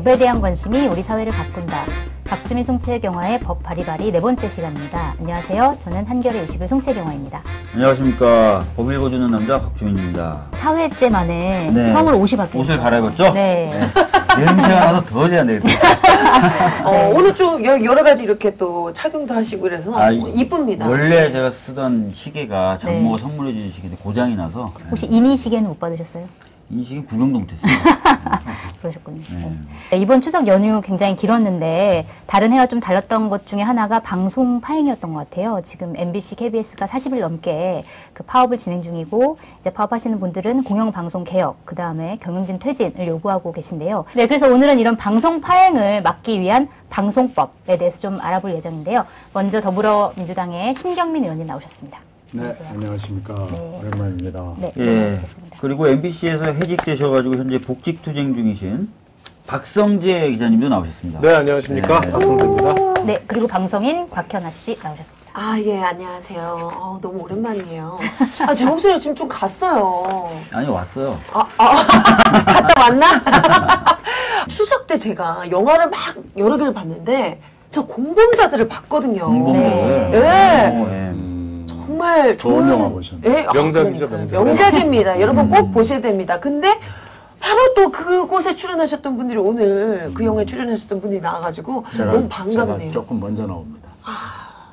법에 대한 관심이 우리 사회를 바꾼다. 박주민 송채경화의 법 바리바리 네 번째 시간입니다. 안녕하세요. 저는 한겨레 21 송채경화입니다. 안녕하십니까. 법 읽어주는 남자 박주민입니다. 4회째 만에 네. 처음으로 옷이 바뀌었어요. 옷을 갈아입었죠? 네. 냄새가 나서 더 해야 되겠다. 오늘 좀 여러 가지 이렇게 또 착용도 하시고 그래서 이쁩니다. 원래 제가 쓰던 시계가 장모가 선물해 주신 시계인데 고장이 나서. 혹시 이니 시계는 못 받으셨어요? 이 시계 구경도 못했어요. 그러셨군요. 네. 네, 이번 추석 연휴 굉장히 길었는데 다른 해와 좀 달랐던 것 중에 하나가 방송 파행이었던 것 같아요. 지금 MBC, KBS가 40일 넘게 그 파업을 진행 중이고 이제 파업하시는 분들은 공영방송 개혁, 그 다음에 경영진 퇴진을 요구하고 계신데요. 네, 그래서 오늘은 이런 방송 파행을 막기 위한 방송법에 대해서 좀 알아볼 예정인데요. 먼저 더불어민주당의 신경민 의원님 나오셨습니다. 네, 안녕하십니까. 네. 오랜만입니다. 네, 예. 그리고 MBC에서 해직되셔가지고 현재 복직투쟁 중이신 박성재 기자님도 나오셨습니다. 네, 안녕하십니까. 네. 박성재입니다. 네, 그리고 방송인 곽현아 씨 나오셨습니다. 예, 안녕하세요. 너무 오랜만이에요. 제 목소리가 지금 좀 갔어요. 아니, 왔어요. 갔다 왔나? 추석 때 제가 영화를 막 여러 개를 봤는데 저 공범자들을 봤거든요. 공범자들. 네. 정말 좋은 영화 보셨네요. 네? 명작이죠, 그러니까요. 명작. 명작입니다. 여러분 꼭 보셔야 됩니다. 근데 바로 또 그곳에 출연하셨던 분들이 오늘 그 영화에 출연하셨던 분들이 나와가지고 너무 반갑네요. 제가 조금 먼저 나옵니다.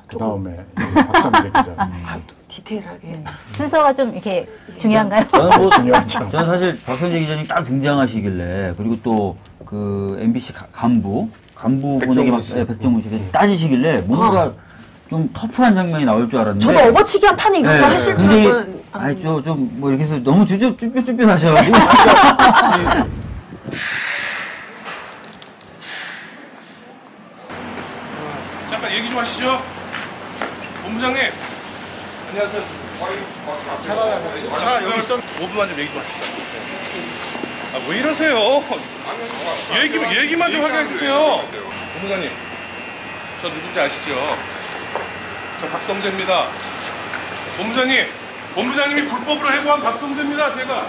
그 다음에 박성재 기자. 또 디테일하게. 순서가 좀 이렇게 중요한가요? 저는 중요하죠. 저는 사실 박성재 기자님 딱 등장하시길래 그리고 또 그 MBC 간부 백종문 씨. 백종문 씨가 따지시길래 뭔가 좀 터프한 장면이 나올 줄 알았는데. 저도 업어치기 한 판에 이런 거 하실 줄은. 좀 뭐 이렇게 해서 너무 쭈뼛쭈뼛 하셔가지고. 잠깐 얘기 좀 하시죠. 본부장님. 안녕하세요. 자, 여기 있어. 5분만 좀 얘기 좀 하시죠. 왜 이러세요? 얘기만 좀 하게 해주세요. 본부장님. 저 누군지 아시죠? 저 박성재입니다. 본부장님이 불법으로 해고한 박성재입니다, 제가.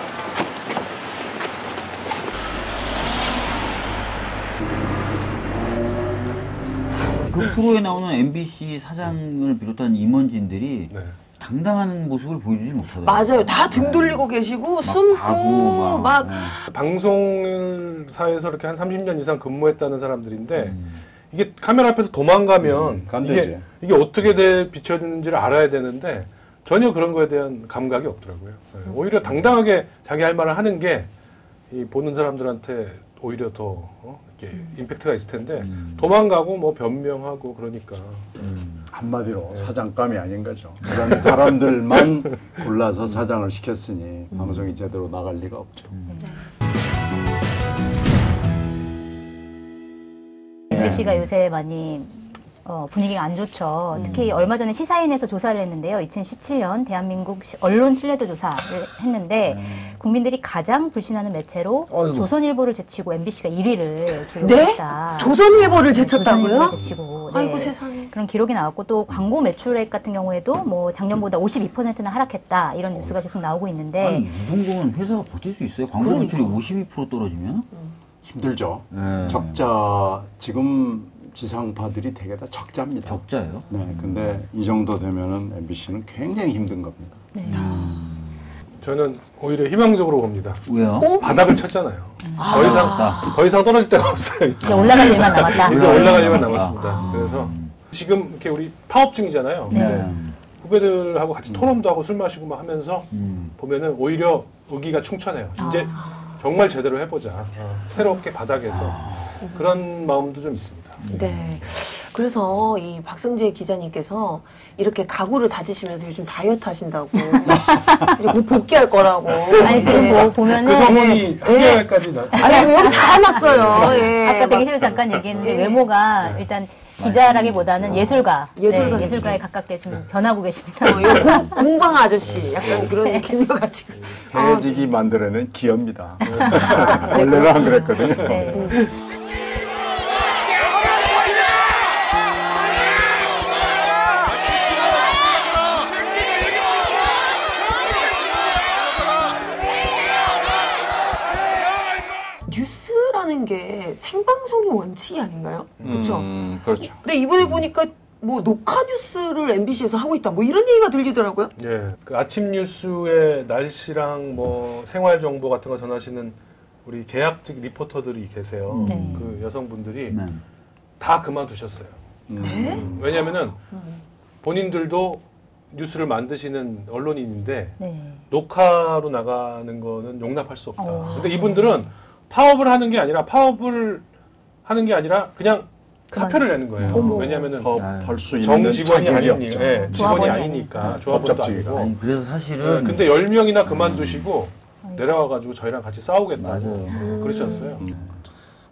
그 프로에 나오는 MBC 사장을 비롯한 임원진들이 당당한 모습을 보여주지 못하더라고요. 맞아요. 다 등 돌리고 계시고 숨고 막. 방송사에서 이렇게 한 30년 이상 근무했다는 사람들인데 이게 카메라 앞에서 도망가면 이게 어떻게 비춰지는지를 알아야 되는데 전혀 그런 거에 대한 감각이 없더라고요. 오히려 당당하게 자기 할 말을 하는 게 이 보는 사람들한테 오히려 더 이렇게 임팩트가 있을 텐데 도망가고 뭐 변명하고 그러니까 한마디로 사장감이 아닌 거죠. 그런 사람들만 골라서 사장을 시켰으니 방송이 제대로 나갈 리가 없죠. MBC가 요새 많이 분위기가 안 좋죠. 특히 얼마 전에 시사인에서 조사를 했는데요. 2017년 대한민국 언론 신뢰도 조사를 했는데 국민들이 가장 불신하는 매체로 조선일보를 제치고 MBC가 1위를 기록했다. 네? 조선일보를 제쳤다고요? 조선일보를 제치고. 네. 아이고 세상에. 그런 기록이 나왔고 또 광고 매출액 같은 경우에도 뭐 작년보다 52%나 하락했다. 이런 뉴스가 계속 나오고 있는데. 아니, 이 정도면 회사가 버틸 수 있어요? 광고 매출이 52% 떨어지면? 힘들죠. 적자, 지금 지상파들이 되게 다 적자입니다. 적자예요? 네, 근데 이 정도 되면은 MBC는 굉장히 힘든 겁니다. 네. 저는 오히려 희망적으로 봅니다. 왜요? 바닥을 쳤잖아요. 더 이상 떨어질 데가 없어요. 이제 올라갈 일만 남았다. 이제 올라갈 일만 남았습니다. 그래서 지금 이렇게 우리 파업 중이잖아요. 근데 후배들하고 같이 토론도 하고 술 마시고 막 하면서 보면은 오히려 의기가 충천해요. 이제 정말 제대로 해보자. 새롭게 바닥에서 그런 마음도 좀 있습니다. 네. 그래서 이 박성재 기자님께서 이렇게 각오를 다지시면서 요즘 다이어트 하신다고. 이제 곧 복귀할 거라고. 아니, 지금 뭐 보면은. 그 소문이 한겨레까지 아니, 여기 다 해놨어요. 예. 아까 대기실을 잠깐 얘기했는데 외모가 일단 기자라기보다는 예술가에 가깝게 좀 변하고 계십니다. 공방 아저씨 약간 그런 느낌이어가지고. 해지기 만들어낸 기업입니다. 원래는 안 그랬거든요. 네. 뉴스라는 게 생방송 원칙이 아닌가요? 그렇죠. 그렇죠. 근데 이번에 보니까 뭐 녹화 뉴스를 MBC에서 하고 있다. 뭐 이런 얘기가 들리더라고요. 예, 그 아침 뉴스에 날씨랑 뭐 생활 정보 같은 거 전하시는 우리 계약직 리포터들이 계세요. 그 여성분들이 다 그만두셨어요. 네? 왜냐면은 본인들도 뉴스를 만드시는 언론인인데 네. 녹화로 나가는 거는 용납할 수 없다. 근데 이분들은 파업을 하는 게 아니라 그냥 사표를 내는 거예요. 왜냐면은 할 수 있는 정직원이 자격이 아니니, 없죠. 예, 직원이 조합원이 아니니까 조합원도 법적지위가. 아니고. 아니, 그래서 사실은 근데 10명이나 그만두시고 내려와가지고 저희랑 같이 싸우겠다고 맞아요. 그러셨어요.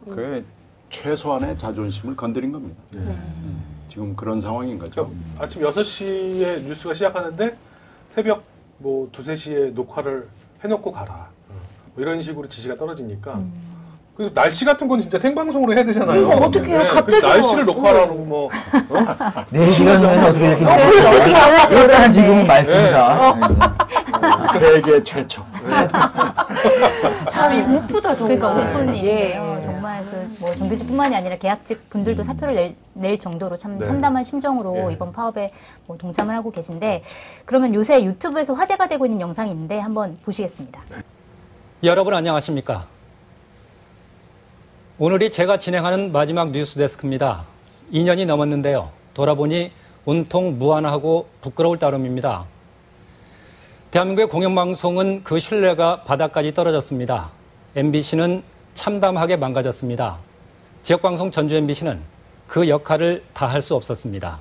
그 최소한의 자존심을 건드린 겁니다. 지금 그런 상황인 거죠. 그러니까 아침 6시에 뉴스가 시작하는데 새벽 뭐 2, 3시에 녹화를 해놓고 가라. 뭐 이런 식으로 지시가 떨어지니까. 그리고 날씨 같은 건 진짜 생방송으로 해야 되잖아요. 이거 어떻게 해요? 그 갑자기 날씨를 녹화하라고 뭐. 4시간 후에는 어떻게 될지 모르겠어요. 일단 지금은 말씀이다. 세계 최초. 참 우프다 정말. 그러니까 오픈이에요. 예. 정말 그 뭐 정규직뿐만이 아니라 계약직 분들도 사표를 낼 정도로 참 네. 참담한 심정으로 예. 이번 파업에 뭐 동참을 하고 계신데 그러면 요새 유튜브에서 화제가 되고 있는 영상이 있는데 한번 보시겠습니다. 여러분 안녕하십니까? 오늘이 제가 진행하는 마지막 뉴스데스크입니다. 2년이 넘었는데요. 돌아보니 온통 무안하고 부끄러울 따름입니다. 대한민국의 공영방송은 그 신뢰가 바닥까지 떨어졌습니다. MBC는 참담하게 망가졌습니다. 지역방송 전주 MBC는 그 역할을 다할 수 없었습니다.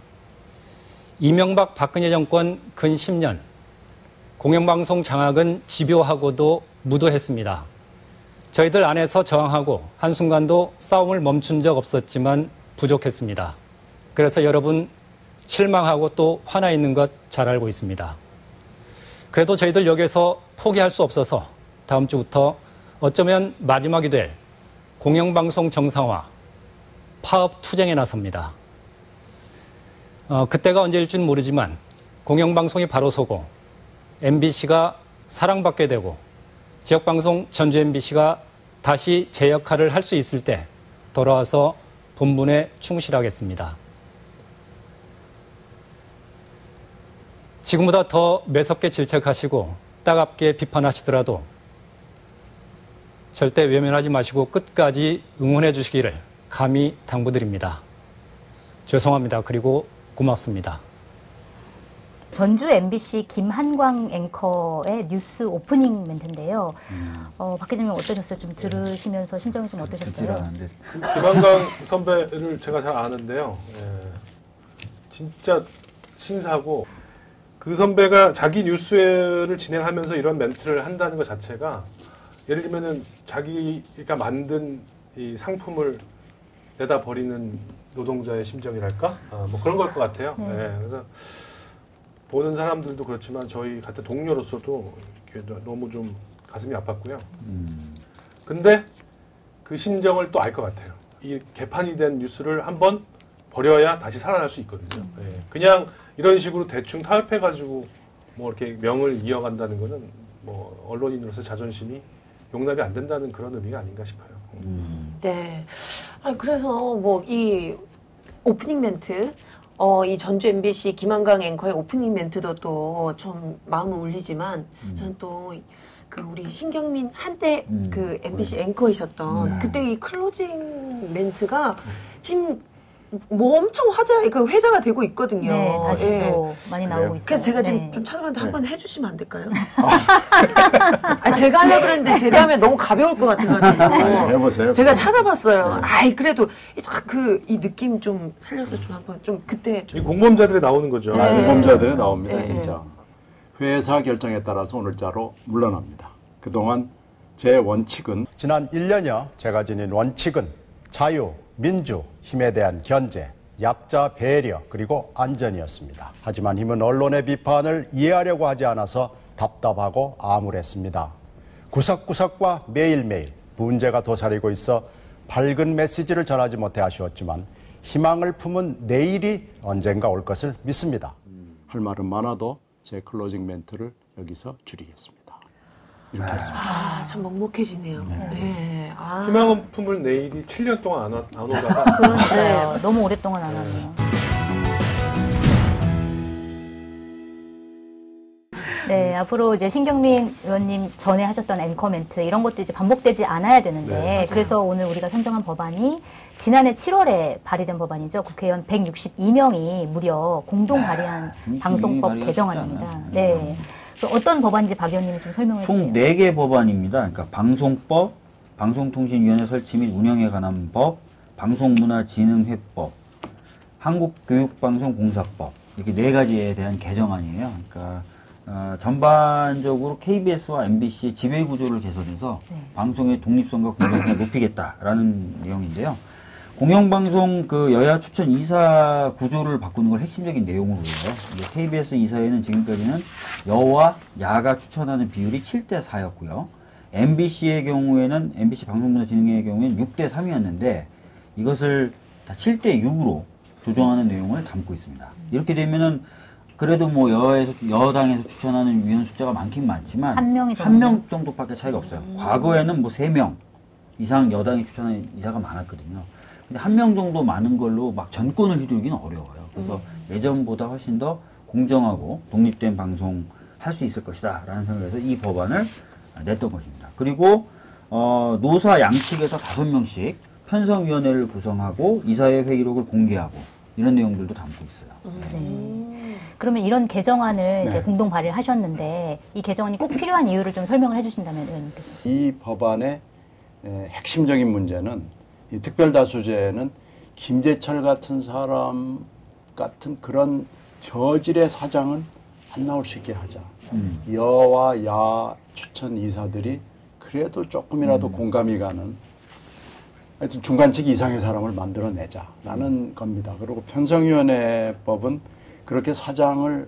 이명박 박근혜 정권 근 10년, 공영방송 장악은 집요하고도 무도했습니다. 저희들 안에서 저항하고 한순간도 싸움을 멈춘 적 없었지만 부족했습니다. 그래서 여러분 실망하고 또 화나 있는 것 잘 알고 있습니다. 그래도 저희들 여기서 포기할 수 없어서 다음 주부터 어쩌면 마지막이 될 공영방송 정상화, 파업 투쟁에 나섭니다. 그때가 언제일지는 모르지만 공영방송이 바로 서고 MBC가 사랑받게 되고 지역방송 전주 MBC가 다시 제 역할을 할 수 있을 때 돌아와서 본분에 충실하겠습니다. 지금보다 더 매섭게 질책하시고 따갑게 비판하시더라도 절대 외면하지 마시고 끝까지 응원해 주시기를 감히 당부드립니다. 죄송합니다. 그리고 고맙습니다. 전주 MBC 김한광 앵커의 뉴스 오프닝 멘트인데요. 박 기자님 어떠셨어요? 좀 들으시면서 심정이 좀 듣질 어떠셨어요? 않았는데. 김한강 선배를 제가 잘 아는데요. 진짜 신사고 그 선배가 자기 뉴스를 진행하면서 이런 멘트를 한다는 것 자체가 예를 들면은 자기가 만든 이 상품을 내다 버리는 노동자의 심정이랄까? 뭐 그런 걸 것 같아요. 그래서 보는 사람들도 그렇지만 저희 같은 동료로서도 너무 좀 가슴이 아팠고요. 근데 그 심정을 또 알 것 같아요. 이 개판이 된 뉴스를 한번 버려야 다시 살아날 수 있거든요. 그냥 이런 식으로 대충 타협해가지고 뭐 이렇게 명을 이어간다는 거는 뭐 언론인으로서 자존심이 용납이 안 된다는 그런 의미가 아닌가 싶어요. 네. 아니, 그래서 뭐 이 오프닝 멘트, 이 전주 MBC 김한강 앵커의 오프닝 멘트도 또 좀 마음을 울리지만 저는 또 그 우리 신경민 한때 그 MBC 앵커이셨던 그때 이 클로징 멘트가 지금 뭐 엄청 그 회자가 되고 있거든요. 네, 다시 또 많이 나오고 있어요. 그래서 제가 지금 네. 좀 찾아봤는데 한번 해주시면 안 될까요? 제가 하려고 그랬는데 제가 하면 너무 가벼울 것 같아가지고. 해보세요. 제가 찾아봤어요. 그래도 이 느낌 좀 살려서 좀 한번 좀 그때 이 좀. 공범자들이 나오는 거죠. 공범자들이 나옵니다. 네. 진짜. 회사 결정에 따라서 오늘자로 물러납니다. 그동안 제 원칙은 지난 1년여 제가 지닌 원칙은 자유, 민주, 힘에 대한 견제, 약자 배려, 그리고 안전이었습니다. 하지만 힘은 언론의 비판을 이해하려고 하지 않아서 답답하고 암울했습니다. 구석구석과 매일매일 문제가 도사리고 있어 밝은 메시지를 전하지 못해 아쉬웠지만 희망을 품은 내일이 언젠가 올 것을 믿습니다. 할 말은 많아도 제 클로징 멘트를 여기서 줄이겠습니다. 이렇게 했습니다. 아, 참 먹먹해지네요. 네. 아. 희망은 품을 내일이 7년 동안 안 오다가 그러니까요. 너무 오랫동안 안 하네요. 네, 앞으로 이제 신경민 의원님 전에 하셨던 앵커 멘트 이런 것도 이제 반복되지 않아야 되는데 네, 그래서 오늘 우리가 선정한 법안이 지난해 7월에 발의된 법안이죠. 국회의원 162명이 무려 공동 발의한 방송법 개정안입니다. 네. 어떤 법안인지 박 의원님이 좀 설명해 주세요. 총 4개 법안입니다. 그러니까 방송법, 방송통신위원회 설치 및 운영에 관한 법, 방송문화진흥회법, 한국교육방송공사법 이렇게 4가지에 대한 개정안이에요. 그러니까 전반적으로 KBS와 MBC의 지배구조를 개선해서 방송의 독립성과 공정성을 높이겠다라는 내용인데요. 공영방송 그 여야 추천 이사 구조를 바꾸는 걸 핵심적인 내용으로 해요. KBS 이사회는 지금까지는 여와 야가 추천하는 비율이 7대4였고요. MBC의 경우에는 MBC 방송문화진흥회의 경우에는 6대3이었는데 이것을 다 7대6으로 조정하는 내용을 담고 있습니다. 이렇게 되면은 그래도 뭐 여당에서 추천하는 위원 숫자가 많긴 많지만 한 명 정도밖에 차이가 없어요. 과거에는 뭐 3명 이상 여당이 추천하는 이사가 많았거든요. 근데 1명 정도 많은 걸로 막 전권을 휘두르기는 어려워요. 그래서 예전보다 훨씬 더 공정하고 독립된 방송 할 수 있을 것이다 라는 생각에서 이 법안을 냈던 것입니다. 그리고 노사 양측에서 5명씩 편성위원회를 구성하고 이사회 회의록을 공개하고 이런 내용들도 담고 있어요. 네. 그러면 이런 개정안을 이제 공동 발의를 하셨는데 이 개정안이 꼭 필요한 이유를 좀 설명을 해주신다면 의원님께서. 이 법안의 핵심적인 문제는 이 특별다수제는 김재철 같은 사람 같은 그런 저질의 사장은 안 나올 수 있게 하자. 여와 야 추천 이사들이 그래도 조금이라도 공감이 가는 하여튼 중간직 이상의 사람을 만들어내자라는 겁니다. 그리고 편성위원회법은 그렇게 사장을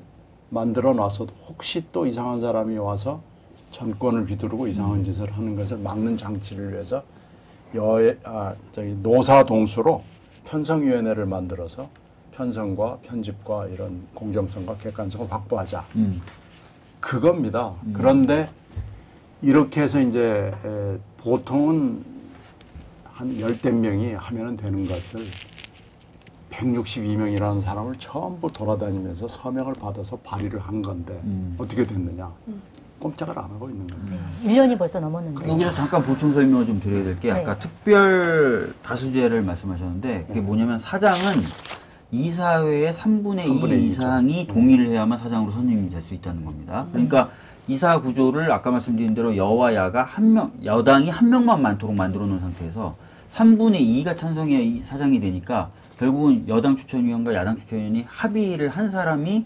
만들어 놔서도 혹시 또 이상한 사람이 와서 전권을 휘두르고 이상한 짓을 하는 것을 막는 장치를 위해서 노사 동수로 편성위원회를 만들어서 편성과 편집과 이런 공정성과 객관성을 확보하자. 그겁니다. 그런데 이렇게 해서 이제 보통은 한 10대 명이 하면 되는 것을 162명이라는 사람을 전부 돌아다니면서 서명을 받아서 발의를 한 건데 어떻게 됐느냐. 꼼짝을 안 하고 있는 겁니다. 1년이 벌써 넘었는데. 여기서 잠깐 보충 설명을 좀 드려야 될 게 아까 특별 다수제를 말씀하셨는데 그게 뭐냐면 사장은 이사회의 3분의 2 이상이 동의를 해야만 사장으로 선임이 될 수 있다는 겁니다. 그러니까 이사 구조를 아까 말씀드린 대로 여와 야가 여당이 한 명만 많도록 만들어 놓은 상태에서 3분의 2가 찬성해야 사장이 되니까 결국은 여당 추천위원과 야당 추천위원이 합의를 한 사람이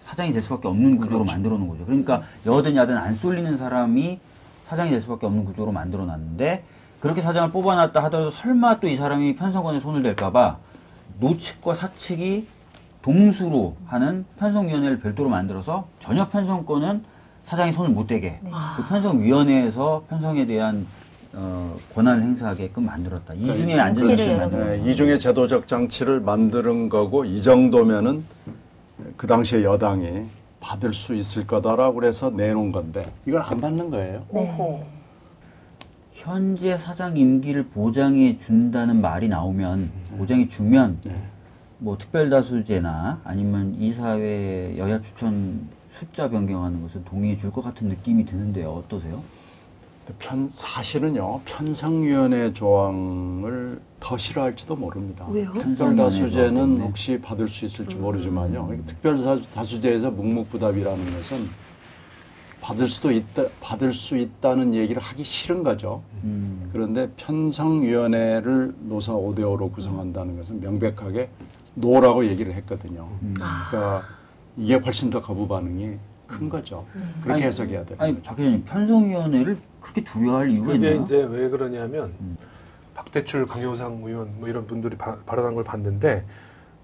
사장이 될 수밖에 없는 구조로 만들어 놓은 거죠. 그러니까 여든 야든 안 쏠리는 사람이 사장이 될 수밖에 없는 구조로 만들어 놨는데 그렇게 사장을 뽑아놨다 하더라도 설마 또 이 사람이 편성권에 손을 댈까봐 노측과 사측이 동수로 하는 편성위원회를 별도로 만들어서 전혀 편성권은 사장이 손을 못 대게 그 편성위원회에서 편성에 대한 권한을 행사하게끔 만들었다. 이중의 안전장치를 만들었다. 이중의 제도적 장치를 만드는 거고 이 정도면은 그 당시에 여당이 받을 수 있을 거다라고 그래서 내놓은 건데 이걸 안 받는 거예요. 네. 현재 사장 임기를 보장해 준다는 말이 나오면 보장해 주면 뭐 특별다수제나 아니면 이사회 여야 추천 숫자 변경하는 것을 동의해 줄 것 같은 느낌이 드는데요. 어떠세요? 사실은요 편성위원회 조항을 더 싫어할지도 모릅니다. 왜요? 특별다수제는 혹시 받을 수 있을지 모르지만요. 특별다수제에서 묵묵부답이라는 것은 받을 수 있다는 얘기를 하기 싫은 거죠. 그런데 편성위원회를 노사 5대5로 구성한다는 것은 명백하게 노라고 얘기를 했거든요. 그러니까 이게 훨씬 더 거부 반응이 큰 거죠. 그렇게 해석해야 돼요. 아니, 박 기자님, 편성위원회를 그렇게 두려워할 이유가 그게 있나요? 이제 왜 그러냐면 박대출, 강효상 의원 뭐 이런 분들이 발언한 걸 봤는데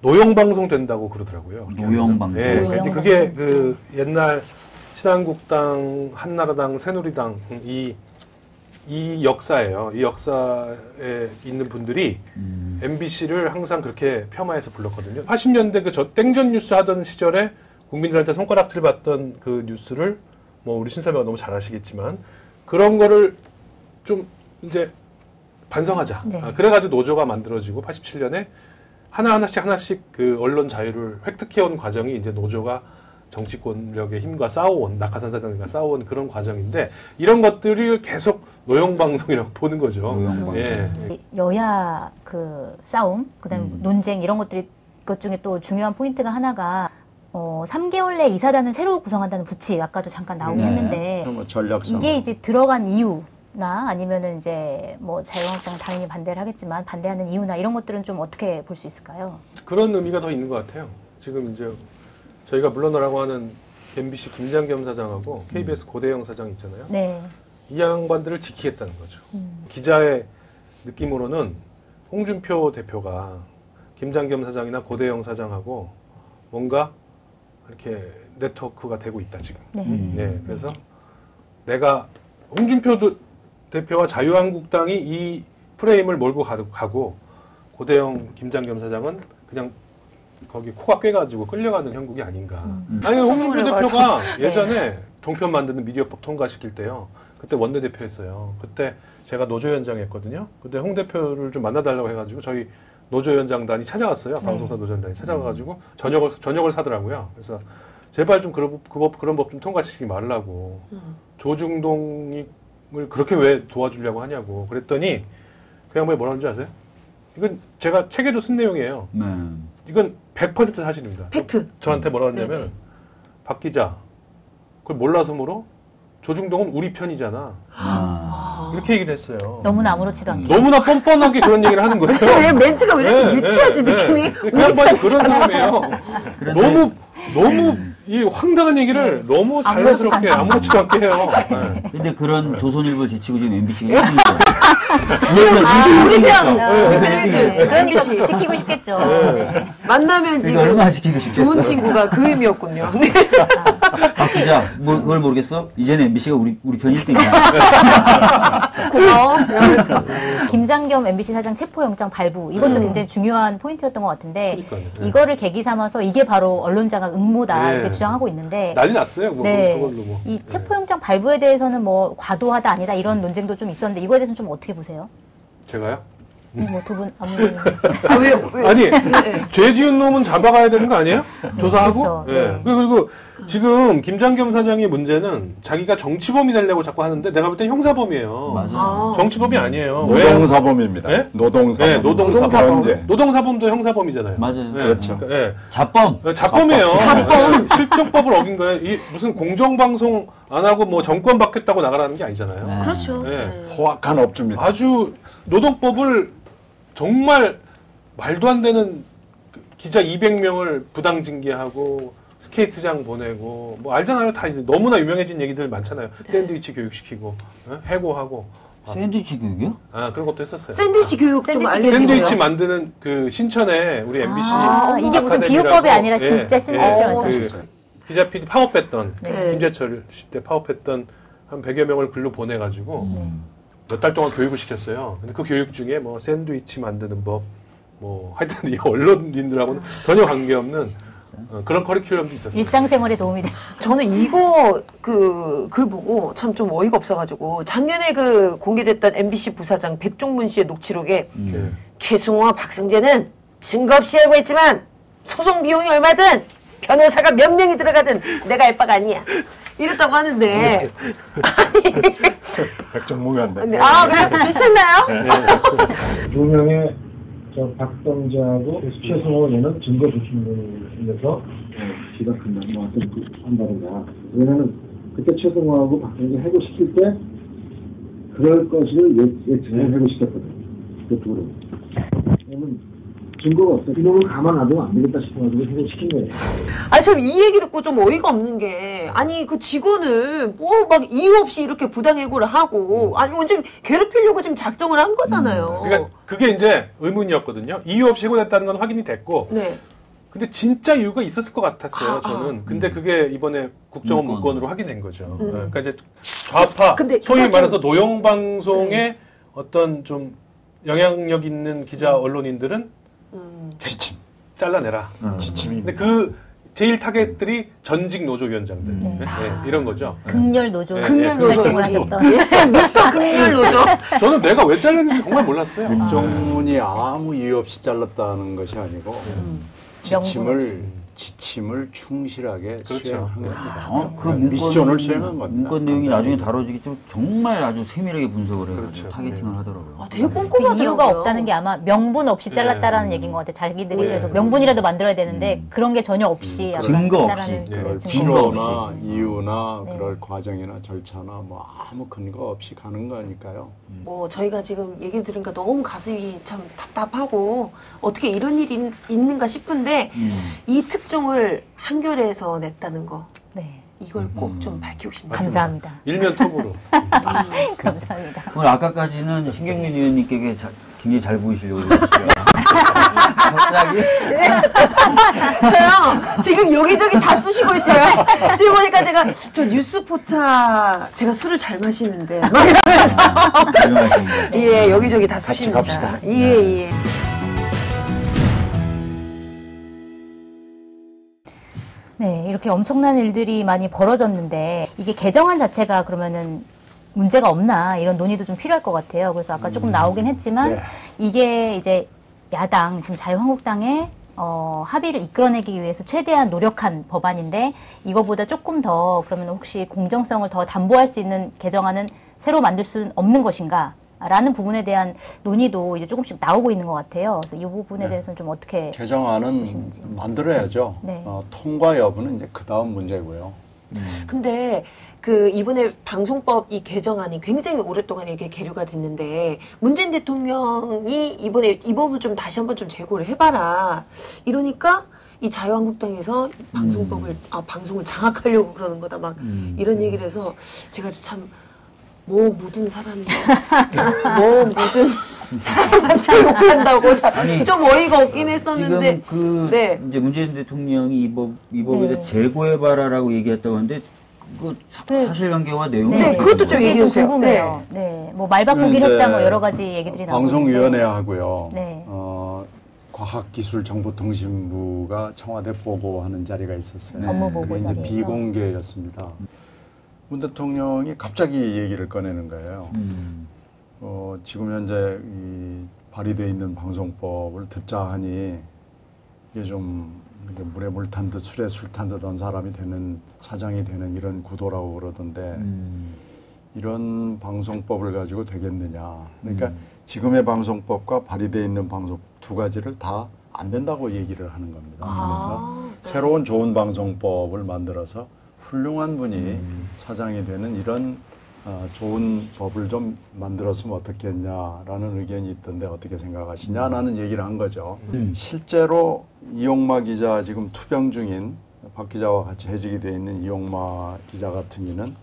노영방송 된다고 그러더라고요. 노영방송. 네, 그러니까 그게 그 옛날 신한국당, 한나라당, 새누리당 이 역사예요. 이 역사에 있는 분들이 MBC를 항상 그렇게 폄하해서 불렀거든요. 80년대 그 땡전 뉴스 하던 시절에 국민들한테 손가락질 받던 그 뉴스를 뭐 우리 신사배가 너무 잘 아시겠지만 그런 거를 좀 이제 반성하자. 네. 그래가지고 노조가 만들어지고 87년에 하나씩 그 언론 자유를 획득해온 과정이 이제 노조가 정치권력의 힘과 싸워온, 낙하산 사장님과 싸워온 그런 과정인데, 이런 것들을 계속 노영방송이라고 보는 거죠. 노영방송. 예. 여야 그 싸움, 그다음에 논쟁 이런 것 중에 또 중요한 포인트가 하나가 3개월 내 이사단을 새로 구성한다는 부칙, 아까도 잠깐 나오긴 했는데 뭐 전략상 이게 이제 들어간 이유나 아니면은 이제 뭐 자유한국당은 당연히 반대를 하겠지만 반대하는 이유나 이런 것들은 좀 어떻게 볼 수 있을까요? 그런 의미가 더 있는 것 같아요. 지금 이제 저희가 물러나라고 하는 MBC 김장겸 사장하고 KBS 고대영 사장 있잖아요. 네. 이 양반들을 지키겠다는 거죠. 기자의 느낌으로는 홍준표 대표가 김장겸 사장이나 고대영 사장하고 뭔가 이렇게 네트워크가 되고 있다 지금. 네. 네, 그래서 내가 홍준표 대표와 자유한국당이 이 프레임을 몰고 가고 고대영 김장겸 사장은 그냥 거기 코가 꿰가지고 끌려가는 형국이 아닌가. 아니 홍준표 대표가 예전에 종편 만드는 미디어법 통과시킬 때요. 그때 원내대표였어요. 그때 제가 노조위원장이었거든요. 그때 홍 대표를 좀 만나달라고 해가지고 저희 노조위원장단이 찾아갔어요. 방송사 노조위원장이 찾아가가지고 저녁을 사더라고요. 그래서 제발 좀 그런 법 좀 통과시키지 말라고. 조중동을 그렇게 왜 도와주려고 하냐고. 그랬더니 그 양반이 뭐라는지 아세요? 이건 제가 책에도 쓴 내용이에요. 네. 이건 100% 사실입니다. 팩트. 저한테 뭐라 했냐면 네. 박 기자 그걸 몰라서 물어? 조중동은 우리 편이잖아. 이렇게 얘기를 했어요. 너무나 아무렇지도 않게. 너무나 뻔뻔하게 그런 얘기를 하는 거예요. 왜 멘트가 왜 이렇게 유치하지 느낌이? 그 양반이 그런 사람이에요. 너무 이 황당한 얘기를 너무 자연스럽게 아무렇지도 않게 해요. 네. 근데 그런 조선일보를 제치고 지금 MBC가 1등인 우리 편. 그러니까 MBC. 지키고 싶겠죠. 네. 만나면 그러니까 지금 얼마나 지키고 싶겠어. 좋은 친구가 그 의미였군요. 네. 박 기자, 그걸 모르겠어? 이제는 MBC가 우리 편 1등이야. 고마워. 김장겸 MBC 사장 체포영장 발부 이것도 굉장히 중요한 포인트였던 것 같은데 그러니까요. 이거를 계기 삼아서 이게 바로 언론장악 음모다 네. 이렇게 주장하고 있는데 난리 났어요. 네. 그걸로 뭐. 이 체포영장 발부에 대해서는 뭐 과도하다 아니다 이런 논쟁도 좀 있었는데 이거에 대해서는 좀 어떻게 보세요? 제가요? 뭐 두 분 아무튼 왜? 아니 네. 죄 지은 놈은 잡아가야 되는 거 아니에요? 조사하고. 그렇죠. 예. 네. 그리고 지금 김장겸 사장의 문제는 자기가 정치범이 되려고 자꾸 하는데 내가 볼 땐 형사범이에요. 맞아요. 정치범이 아니에요. 왜? 노동사범입니다. 네? 노동사범. 네, 노동사범. 현재. 노동사범도 형사범이잖아요. 맞아요. 네. 그렇죠. 예. 자범. 자범이에요. 실정법을 어긴 거예요. 이 무슨 공정방송 안 하고 뭐 정권 바뀌었다고 나가라는 게 아니잖아요. 네. 그렇죠. 네. 포악한 업주입니다. 아주 노동법을 정말 말도 안 되는 기자 200명을 부당 징계하고 스케이트장 보내고 뭐 알잖아요. 다 이제 너무나 유명해진 얘기들 많잖아요. 샌드위치 교육시키고 해고하고 샌드위치 교육이요? 그런 것도 했었어요. 샌드위치 교육 좀 샌드위치 알려주세요. 샌드위치 만드는 그 신천에 우리 MBC 이게 무슨 비유법이 아니라 진짜 샌드위치를 그 기자 PD 파업했던 네. 김재철 때 파업했던 한 100여 명을 글로 보내가지고 몇 달 동안 교육을 시켰어요. 근데 그 교육 중에 뭐 샌드위치 만드는 법, 뭐 하여튼 이 언론인들하고는 전혀 관계없는 그런 커리큘럼도 있었어요. 일상생활에 도움이 돼. 저는 이거 그 글 보고 참 좀 어이가 없어가지고 작년에 그 공개됐던 MBC 부사장 백종문 씨의 녹취록에 네. 최승호와 박승재는 증거 없이 해고했지만 소송 비용이 얼마든 변호사가 몇 명이 들어가든 내가 알 바가 아니야. 이랬다고 하는데 백종무관데. 그래 비슷했나요? 두 명의 박성재하고 최승호 얘는 증거 불충분에서 지각한다, 뭐 한다든가. 왜냐면 그때 최승호하고 박성재 해고시킬 때 그럴 것을 예측해 해고시켰거든. 그 둘은. 왜냐면 증거가 없어. 이놈을 가만 놔두면 안 되겠다 싶어가지고 해고시킨 거예요. 참 이 얘기 듣고 좀 어이가 없는 게 아니 그 직원을 뭐 막 이유 없이 이렇게 부당해고를 하고 아니 완전 괴롭히려고 지금 작정을 한 거잖아요. 그러니까 그게 이제 의문이었거든요. 이유 없이 해고됐다는 건 확인이 됐고, 네. 근데 진짜 이유가 있었을 것 같았어요. 저는. 근데 그게 이번에 국정원 문건. 문건으로 확인된 거죠. 그러니까 이제 좌파, 근데 소위 그건 말해서 노영방송의 어떤 좀 영향력 있는 기자 언론인들은 지침. 잘라내라. 지침입니다. 근데 그 제일 타겟들이 전직 노조위원장들 네, 이런 거죠. 극렬 노조, 극렬 노조 활동을 하셨던 미스터 극렬 노조. 저는 내가 왜 잘렸는지 정말 몰랐어요. 백종문이 아무 이유 없이 잘랐다는 것이 아니고 지침을 충실하게 수행한 겁니다. 그 미션을 수행한 겁니다. 문건 내용이 나중에 다뤄지겠지만 정말 아주 세밀하게 분석을 해서 그렇죠. 타겟팅을 하더라고요. 아, 되게 꼼꼼하더라고요. 그 이유가 없다는 게 아마 명분 없이 잘랐다라는 얘기인 것 같아요. 자기들이 그래도 명분이라도 만들어야 되는데 그런 게 전혀 없이 약간 증거 잘라낸 없이. 증거 필요나 이유나 그럴 과정이나 절차나 뭐 아무 근거 없이 가는 거니까요. 뭐 저희가 지금 얘기를 들으니까 너무 가슴이 참 답답하고 어떻게 이런 일이 있는가 싶은데 이 특종을 한겨레에서 냈다는 거 네. 이걸 꼭 좀 밝히고 싶네요. 감사합니다. 일면 톱으로. 감사합니다. 오늘 아까까지는 신경민 의원님께 굉장히 잘 보이시려고 그러셨어요. 갑자기 저요 지금 여기저기 다 쑤시고 있어요. 지금 보니까 제가 저 뉴스 포차 제가 술을 잘 마시는데 막 이러면서 예 여기저기 다 쑤십니다. 갑시다. 예. 네, 이렇게 엄청난 일들이 많이 벌어졌는데 이게 개정안 자체가 그러면은 문제가 없나 이런 논의도 좀 필요할 것 같아요. 그래서 아까 조금 나오긴 했지만 이게 이제 야당 지금 자유한국당의 합의를 이끌어내기 위해서 최대한 노력한 법안인데 이거보다 조금 더 그러면 혹시 공정성을 더 담보할 수 있는 개정안은 새로 만들 수는 없는 것인가? 라는 부분에 대한 논의도 이제 조금씩 나오고 있는 것 같아요. 그래서 이 부분에 대해서는 좀 어떻게 개정안은 보시는지. 만들어야죠. 네. 통과 여부는 이제 그 다음 문제고요. 근데 그 이번에 방송법 이 개정안이 굉장히 오랫동안 이렇게 계류가 됐는데 문재인 대통령이 이번에 이 법을 좀 다시 한번 좀 재고를 해봐라 이러니까 이 자유한국당에서 방송법을 방송을 장악하려고 그러는 거다 막 이런 얘기를 해서 제가 참 뭐 묻은 사람이 뭐 묻은 사람한테 욕한다고 좀 어이가 없긴 했었는데 지금 이제 문재인 대통령이 이 법에 대해 재고해봐라라고 얘기했다고 하는데 그 사실관계와 내용이 그것도 좀 얘기해 주세요. 궁금해요. 네, 뭐 말 바꾸기를 했다 뭐 여러 가지 얘기들이 나오고 방송위원회하고요. 네. 과학기술정보통신부가 청와대 보고하는 자리가 있었어요. 업무 보고 그게 이제 자리에서. 비공개였습니다. 문 대통령이 갑자기 얘기를 꺼내는 거예요. 지금 현재 이 발의되어 있는 방송법을 듣자 하니 이게 좀 이렇게 물에 물 탄 듯 술에 술 탄 듯한 사람이 되는 사장이 되는 이런 구도라고 그러던데 이런 방송법을 가지고 되겠느냐. 그러니까 지금의 방송법과 발의되어 있는 방송 두 가지를 다 안 된다고 얘기를 하는 겁니다. 그래서 새로운 좋은 방송법을 만들어서 훌륭한 분이 사장이 되는 이런 좋은 법을 좀 만들었으면 어떻겠냐라는 의견이 있던데 어떻게 생각하시냐라는 얘기를 한 거죠. 실제로 이용마 기자 지금 투병 중인 박 기자와 같이 해직이 되어 있는 이용마 기자 같은 이는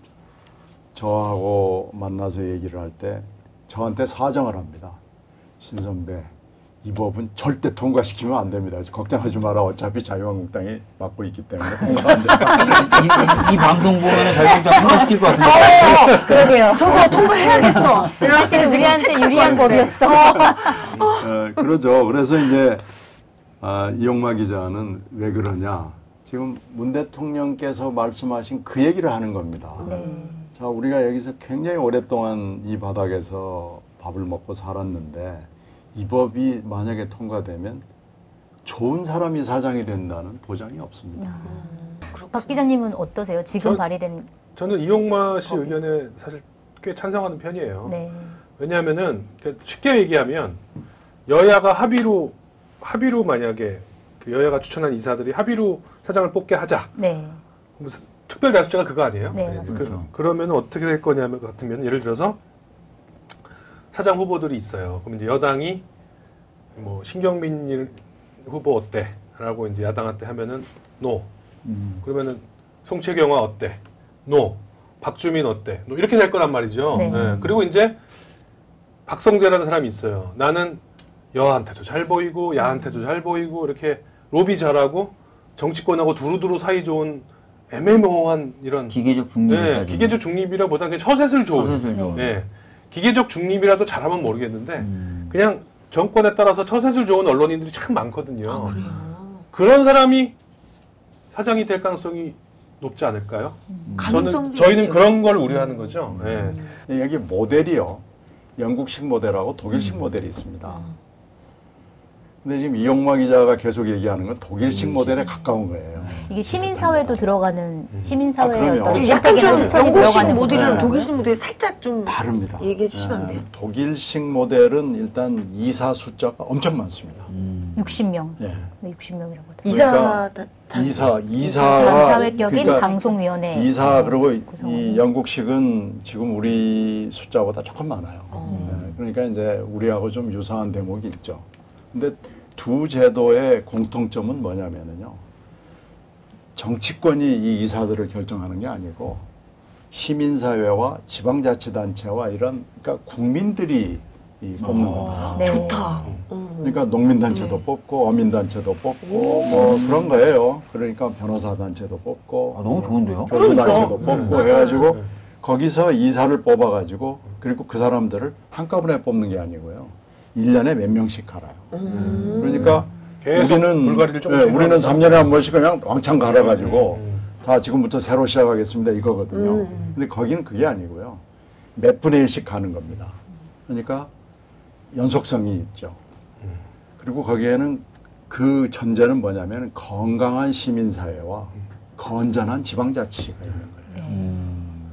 저하고 만나서 얘기를 할 때 저한테 사정을 합니다. 신 선배, 이 법은 절대 통과시키면 안 됩니다. 걱정하지 마라. 어차피 자유한국당이 맡고 있기 때문에 통과 안 된다. 이 방송 보면 자유한국당 통과시킬 것 같은데. 그러게요. 저거 통과해야겠어. 사실 우리한테 유리한 법이었어. 그러죠. 그래서 이제 이용마 기자는 왜 그러냐. 지금 문 대통령께서 말씀하신 그 얘기를 하는 겁니다. 자, 우리가 여기서 굉장히 오랫동안 이 바닥에서 밥을 먹고 살았는데 이 법이 만약에 통과되면 좋은 사람이 사장이 된다는 보장이 없습니다. 박 기자님은 어떠세요? 지금 발의된 저는 이용마 씨 의견에 사실 꽤 찬성하는 편이에요. 네. 왜냐하면은 쉽게 얘기하면 여야가 합의로 만약에 그 여야가 추천한 이사들이 합의로 사장을 뽑게 하자. 네. 무슨 특별 다수제가 그거 아니에요? 네, 맞습니다. 그렇죠. 그러면 어떻게 될 거냐면 같으면 예를 들어서 사장 후보들이 있어요. 그럼 이제 여당이 뭐 신경민 후보 어때? 라고 이제 야당한테 하면은 노. 그러면은 송채경아 어때? 노. 박주민 어때? 노. 이렇게 될 거란 말이죠. 네. 네. 그리고 이제 박성재라는 사람이 있어요. 나는 여한테도 잘 보이고 야한테도 잘 보이고 이렇게 로비 잘하고 정치권하고 두루두루 사이 좋은 애매모호한 이런 기계적 중립. 네, 기계적 중립이라보다는 그냥 처세술 좋은. 네. 기계적 중립이라도 잘하면 모르겠는데 그냥 정권에 따라서 처세술 좋은 언론인들이 참 많거든요. 그런 사람이 사장이 될 가능성이 높지 않을까요? 가능성도 저희는 있죠. 그런 걸 우려하는 거죠. 예. 여기 모델이요. 영국식 모델하고 독일식 모델이 있습니다. 근데 지금 이용마 기자가 계속 얘기하는 건 독일식 모델에 가까운 거예요. 이게 시민사회도 들어가는 시민사회의 그럼요. 어떤 약간 좀 실제적인 추천이 영국식 들어가는 모델이랑 부분이에요. 독일식 모델이 살짝 좀 다릅니다. 얘기해 주시면 안 돼요? 독일식 모델은 일단 이사 숫자가 엄청 많습니다. 60명. 예. 네, 60명이라고 하더라고요. 이사가 사회격인 방송위원회. 이사 그리고 구성원. 이 영국식은 지금 우리 숫자보다 조금 많아요. 예, 그러니까 이제 우리하고 좀 유사한 대목이 있죠. 근데 두 제도의 공통점은 뭐냐면요. 정치권이 이 이사들을 결정하는 게 아니고 시민사회와 지방자치단체와 이런 그러니까 국민들이 뽑는 겁니다. 네. 좋다. 그러니까 농민단체도 뽑고 어민단체도 뽑고 뭐 그런 거예요. 그러니까 변호사단체도 뽑고 아, 너무 좋은데요? 교수단체도 뽑고 해가지고 거기서 이사를 뽑아가지고 그리고 그 사람들을 한꺼번에 뽑는 게 아니고요. 1년에 몇 명씩 갈아요. 그러니까 계속 물갈이를 조금씩 우리는 하면서. 3년에 한 번씩 그냥 왕창 갈아가지고 자 지금부터 새로 시작하겠습니다 이거거든요. 근데 거기는 그게 아니고요. 몇 분의 1씩 가는 겁니다. 그러니까 연속성이 있죠. 그리고 거기에는 그 전제는 뭐냐면 건강한 시민사회와 건전한 지방자치가 있는 거예요.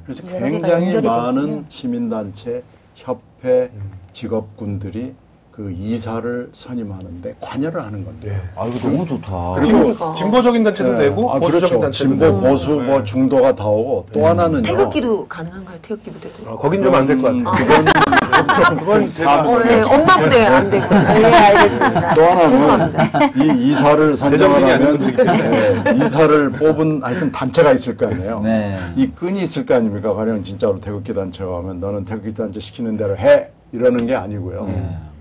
그래서 여러 개가 굉장히 연결이 많은 되군요. 시민단체, 협회, 직업군들이 그 이사를 선임하는데 관여를 하는 건데. 아, 이거 너무 좋다. 그리고 진보적인 단체도 되고 보수적인 그렇죠. 단체도 진보, 되고. 보수, 뭐 중도가 다 오고 또 하나는요. 태극기도 가능한가요? 태극기 부대도? 거긴 좀 안 될 것 같아요. 그건 제가 엄마 부대 안 되고. 네, 알겠습니다. 또 하나는 이 이사를 재정신이 선정을 아닌 하면 분들이기 때문에. 이사를 뽑은 하여튼 단체가 있을 거 아니에요. 네. 이 끈이 있을 거 아닙니까? 가령 진짜로 태극기 단체가 하면 너는 태극기 단체 시키는 대로 해 이러는 게 아니고요.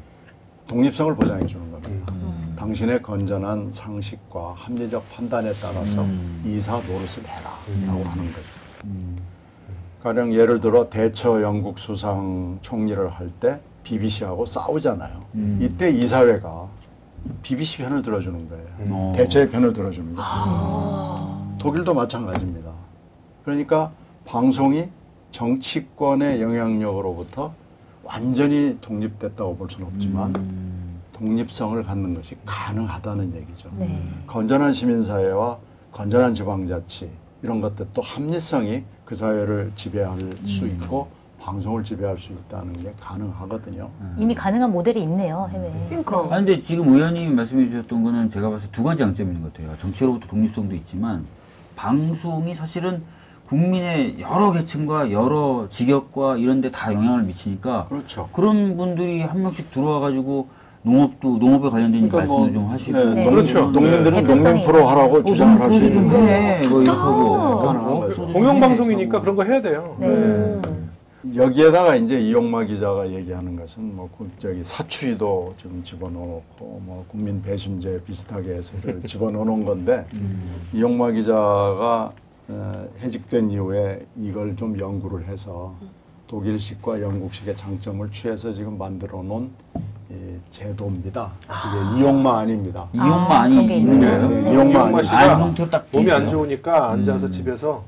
독립성을 보장해 주는 겁니다. 당신의 건전한 상식과 합리적 판단에 따라서 이사 노릇을 해라라고 하는 거죠. 가령 예를 들어 대처 영국 수상 총리를 할 때 BBC하고 싸우잖아요. 이때 이사회가 BBC 편을 들어주는 거예요. 대처의 편을 들어주는 거예요. 독일도 마찬가지입니다. 그러니까 방송이 정치권의 영향력으로부터 완전히 독립됐다고 볼 수는 없지만 독립성을 갖는 것이 가능하다는 얘기죠. 건전한 시민사회와 건전한 지방자치 이런 것들 또 합리성이 그 사회를 지배할 수 있고 방송을 지배할 수 있다는 게 가능하거든요. 이미 가능한 모델이 있네요, 해외에. 그러니까. 아, 근데 지금 의원님이 말씀해 주셨던 거는 제가 봤을 때 두 가지 장점이 있는 것 같아요. 정치로부터 독립성도 있지만 방송이 사실은 국민의 여러 계층과 여러 직역과 이런 데 다 영향을 미치니까 그렇죠. 그런 분들이 한 명씩 들어와가지고 농업에 관련된 그러니까 말씀도 좀 하시고 네. 그렇죠. 농민들은 대표성이 농민 프로 하라고 주장을 할 수 좀 있는 해. 거예요. 뭐 이렇게 하고. 가능한 거죠. 공영방송이니까 그런 거 해야 돼요. 네. 여기에다가 이제 이용마 기자가 얘기하는 것은 뭐 저기 사추위도 좀 집어넣고 뭐 국민 배심제 비슷하게 해서 이를 집어넣는 건데 이용마 기자가 해직된 이후에 이걸 좀 연구를 해서 독일식과 영국식의 장점을 취해서 지금 만들어 놓은 제도입니다. 이게 이용마 아닙니다. 이용마 그런 게 아니 있는 있네요. 거예요? 네, 이용마 이용마 아니 씨가 아, 형태로 딱 돼 몸이 안 있어요? 좋으니까 앉아서 집에서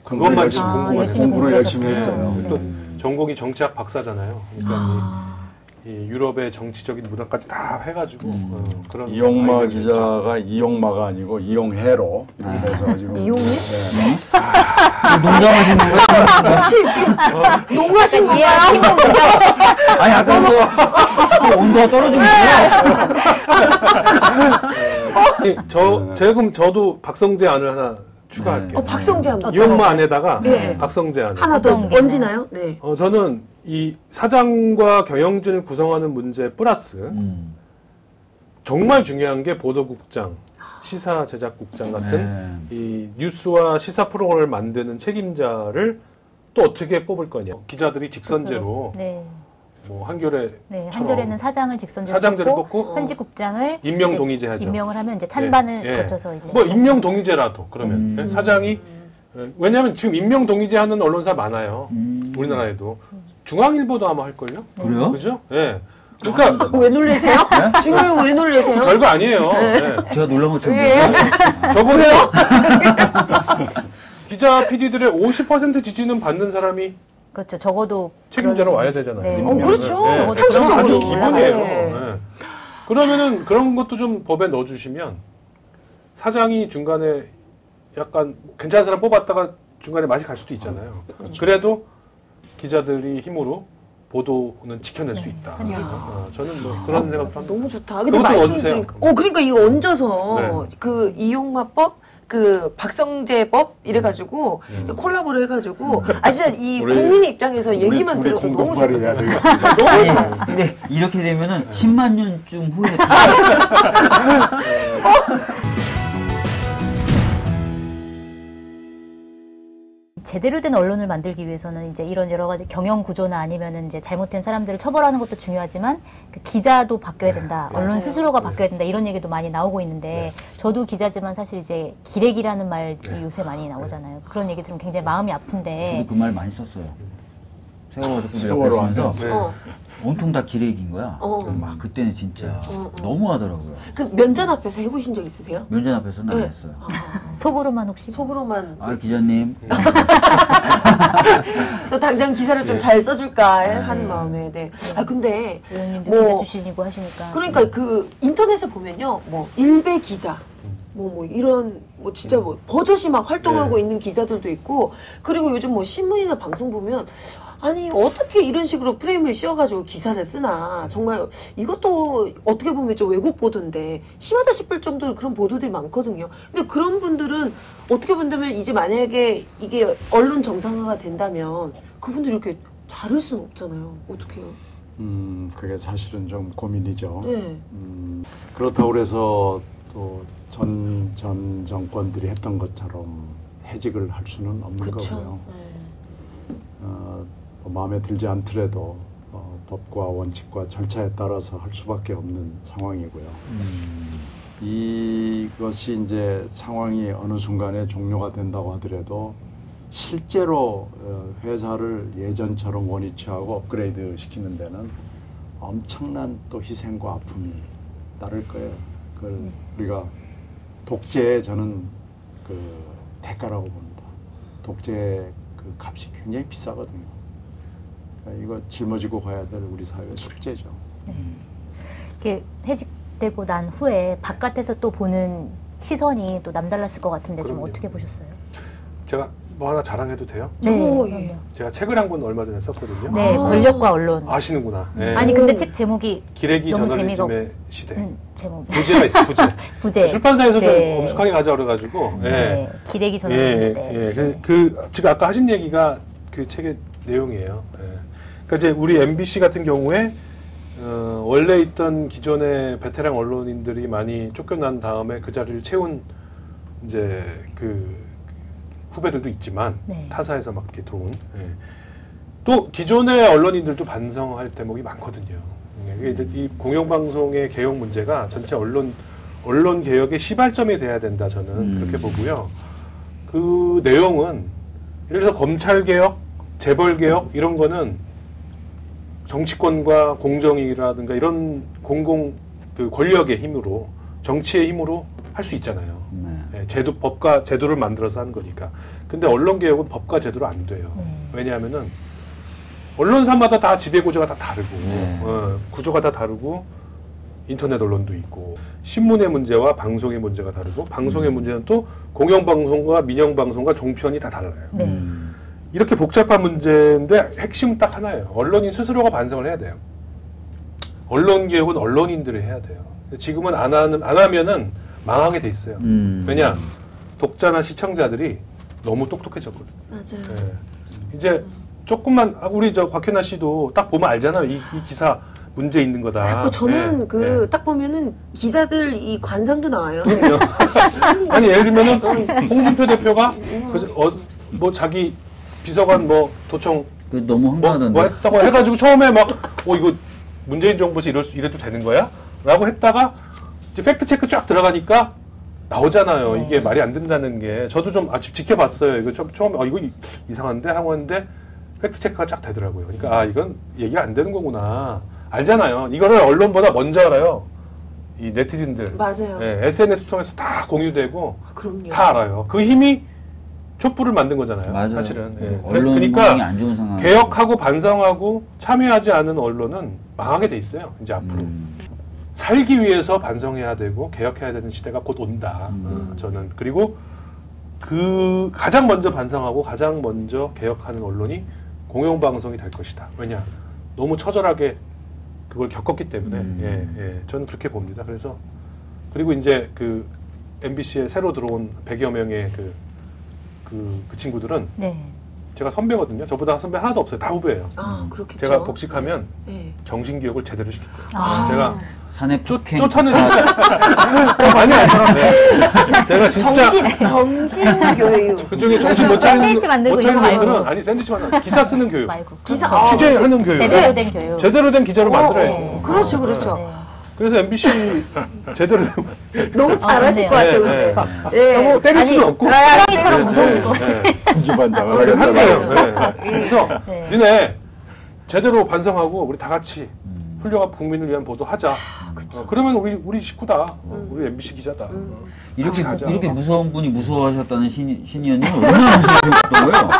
공부를 그것만 열심히, 공부만 열심히 공부를 공부하셨구나. 열심히 했어요. 네. 또 전공이 정치학 박사잖아요. 그러니까 이 유럽의 정치적인 문화까지 다 해가지고 그런 이용마 아이디어를 기자가 이용마가 아니고 이용해로 이렇게 해서 지금 이용해? 네. 농담하시는 거예요? 농하신 거야? 아니 아까 뭐 온도가 떨어지고 있어요. 지금 저도 박성재 안을 하나 추가할게요. 박성재 한번. 이용마 안에다가 네. 박성재 안. 하나 더 어떤 게 얹지나요? 네. 저는 이 사장과 경영진을 구성하는 문제 플러스 정말 중요한 게 보도국장, 시사제작국장 같은 이 뉴스와 시사 프로그램을 만드는 책임자를 또 어떻게 뽑을 거냐. 기자들이 직선제로 네. 뭐 한겨레 네, 한겨레는 사장을 직선제로 사장제를 뽑고 뽑고 편집국장을 임명 이제 동의제 하죠. 임명을 하면 이제 찬반을 예, 예. 거쳐서 이제 뭐 임명 동의제라도 그러면 예, 사장이 왜냐하면 지금 임명 동의제 하는 언론사 많아요. 우리나라에도 중앙일보도 아마 할 걸요. 그래요? 그죠? 예. 그러니까 왜 놀래세요? 중요한 왜 놀래세요? 별거 아니에요. 네. 제가 놀란 것처럼. 저번에 기자 PD들의 50% 지지는 받는 사람이 그렇죠. 적어도 책임자로 와야 되잖아요. 네. 그렇죠. 네. 상식적으로. 그건 아주 기본이에요. 네. 네. 그러면은 그런 것도 좀 법에 넣어주시면 사장이 중간에 약간 괜찮은 사람 뽑았다가 중간에 맛이 갈 수도 있잖아요. 그래도 기자들이 힘으로 보도는 지켜낼 수 있다. 저는 뭐 그런 생각도 합니다. 너무 좋다. 근데 그것도 넣어주세요. 그러니까 이거 얹어서 네. 그 이용마법, 그 박성재법 이래가지고 콜라보를 해가지고 진짜 이 국민 입장에서 얘기만 둘이 들어도 너무 공동발의 좋다. 해야 되겠습니다. 너무 좋아. 근데 이렇게 되면은 10만 년쯤 후에 제대로 된 언론을 만들기 위해서는 이제 이런 여러 가지 경영 구조나 아니면은 이제 잘못된 사람들을 처벌하는 것도 중요하지만 그 기자도 바뀌어야 된다. 언론 스스로가 바뀌어야 된다. 이런 얘기도 많이 나오고 있는데 저도 기자지만 사실 이제 기레기라는 말이 요새 많이 나오잖아요. 그런 얘기 들으면 굉장히 마음이 아픈데 저도 그 말 많이 썼어요. 세월호 세월호 옆에 안 쓰면서 온통 다 기레기인 거야. 막 그때는 진짜 너무 하더라고요. 그 면전 앞에서 해보신 적 있으세요? 면전 앞에서는 안 했어요. 속으로만 혹시 속으로만 아 기자님 또 당장 기사를 좀 잘 써줄까 하는 마음에. 네. 근데 의원님도 뭐 기자 출신이고 하시니까 그러니까 그 인터넷에 보면요, 뭐 일베 기자, 뭐 이런 뭐 진짜 뭐 버젓이 막 활동하고 있는 기자들도 있고, 그리고 요즘 뭐 신문이나 방송 보면 아니 어떻게 이런 식으로 프레임을 씌워가지고 기사를 쓰나, 정말 이것도 어떻게 보면 좀 왜곡 보도인데 심하다 싶을 정도로 그런 보도들이 많거든요. 근데 그런 분들은 어떻게 본다면 이제 만약에 이게 언론 정상화가 된다면 그분들 이렇게 자를 수는 없잖아요. 어떡해요? 그게 사실은 좀 고민이죠. 네. 그렇다고 그래서 또 전 정권들이 했던 것처럼 해직을 할 수는 없는 거고요. 네. 마음에 들지 않더라도 법과 원칙과 절차에 따라서 할 수밖에 없는 상황이고요. 이것이 이제 상황이 어느 순간에 종료가 된다고 하더라도 실제로 회사를 예전처럼 원위치하고 업그레이드 시키는 데는 엄청난 또 희생과 아픔이 따를 거예요. 그걸 우리가 독재의 저는 그 대가라고 봅니다. 독재의 그 값이 굉장히 비싸거든요. 그러니까 이거 짊어지고 가야 될 우리 사회의 숙제죠. 이렇게 해직되고 난 후에 바깥에서 또 보는 시선이 또 남달랐을 것 같은데 좀 그럼요. 어떻게 보셨어요? 제가 뭐 하나 자랑해도 돼요? 네, 오, 그럼요. 제가 책을 한 권 얼마 전에 썼거든요. 네, 권력과 언론. 아시는구나. 네. 아니 근데 책 제목이 기레기 너무 저널리즘의 시대. 제목 부제가 있어요. 부제. 부제. 출판사에서 네. 좀 엄숙하게 가져와가지고. 네, 기레기 저널리즘 시대. 지금 아까 하신 얘기가 그 책의 내용이에요. 그러니까 이제 우리 MBC 같은 경우에 원래 있던 기존의 베테랑 언론인들이 많이 쫓겨난 다음에 그 자리를 채운 이제 그 후배들도 있지만 네. 타사에서 막 이렇게 들어온. 또 기존의 언론인들도 반성할 대목이 많거든요. 이게 이제 이 공영방송의 개혁 문제가 전체 언론 개혁의 시발점이 돼야 된다, 저는 그렇게 보고요. 그 내용은 예를 들어서 검찰 개혁, 재벌 개혁 이런 거는 정치권과 공정이라든가 이런 그 권력의 힘으로, 정치의 힘으로 할 수 있잖아요. 네, 법과 제도를 만들어서 하는 거니까. 근데 언론 개혁은 법과 제도로 안 돼요. 왜냐하면은 언론사마다 다 지배 구조가 다 다르고, 구조가 다 다르고, 인터넷 언론도 있고, 신문의 문제와 방송의 문제가 다르고, 방송의 문제는 또 공영방송과 민영방송과 종편이 다 달라요. 네. 이렇게 복잡한 문제인데 핵심은 딱 하나예요. 언론인 스스로가 반성을 해야 돼요. 언론 개혁은 언론인들이 해야 돼요. 지금은 안 하면은 망하게 돼 있어요. 왜냐? 독자나 시청자들이 너무 똑똑해졌거든요. 맞아요. 네. 이제 조금만 우리 저 곽현아 씨도 딱 보면 알잖아요. 이 기사 문제 있는 거다. 저는 딱 보면은 기자들 이 관상도 나와요. 그럼요. 아니 예를 들면은 홍준표 대표가 뭐 자기 비서관 뭐 도청 그 너무 황당하던데. 뭐 했다고 해가지고 처음에 막 이거 문재인 정부에서 이래도 되는 거야? 라고 했다가 이제 팩트 체크 쫙 들어가니까 나오잖아요. 이게 말이 안 된다는 게. 저도 좀 지켜봤어요. 이거 처음에 이거 이상한데 하고 했는데 팩트 체크가 쫙 되더라고요. 그러니까 이건 얘기가 안 되는 거구나. 알잖아요. 이거를 언론보다 먼저 알아요. 이 네티즌들. 맞아요. 예, SNS 통해서 다 공유되고 그럼요. 다 알아요. 그 힘이 촛불을 만든 거잖아요. 맞아요. 사실은. 예. 언론 그러니까 운영이 안 좋은 상황. 개혁하고 반성하고 참여하지 않은 언론은 망하게 돼 있어요. 이제 앞으로. 살기 위해서 반성해야 되고 개혁해야 되는 시대가 곧 온다. 저는. 그리고 그 가장 먼저 반성하고 가장 먼저 개혁하는 언론이 공영방송이 될 것이다. 왜냐? 너무 처절하게 그걸 겪었기 때문에 저는 그렇게 봅니다. 그래서 그리고 이제 그 MBC에 새로 들어온 100여 명의 그 친구들은 네. 제가 선배거든요. 저보다 선배 하나도 없어요. 다 후배예요. 아, 그렇겠죠. 제가 복직하면 네. 정신교육을 제대로 시킬 거예요. 아. 제가 사내 폭행 쫓아내는 많이 알죠. 네. 제가 진짜 정신교육. 그중에 정신 못 차리는 샌드위치 만들고 못 이런 거 차리는 말고. 분들은 아니 샌드위치 만들고 기사 쓰는 교육, 말고. 기사 취재하는 교육, 제대로 된 교육. 제대로 된 기자로 만들어야죠. 그렇죠, 그렇죠. 네. 그래서 MBC 제대로 너무 잘하실 것 같아요. 네, 근데. 너무 때릴 수는 없고 호랑이처럼 무서우시고. 기반장을 하는 거예요. 했잖아요. 그래서 네. 니네 제대로 반성하고 우리 다 같이 훌륭한 국민을 위한 보도하자. 그러면 우리 식구다. 우리 MBC 기자다. 이렇게 같이 가자. 이렇게 무서운 분이 무서워하셨다는 신의원님 얼마나 무서우셨던 거예요?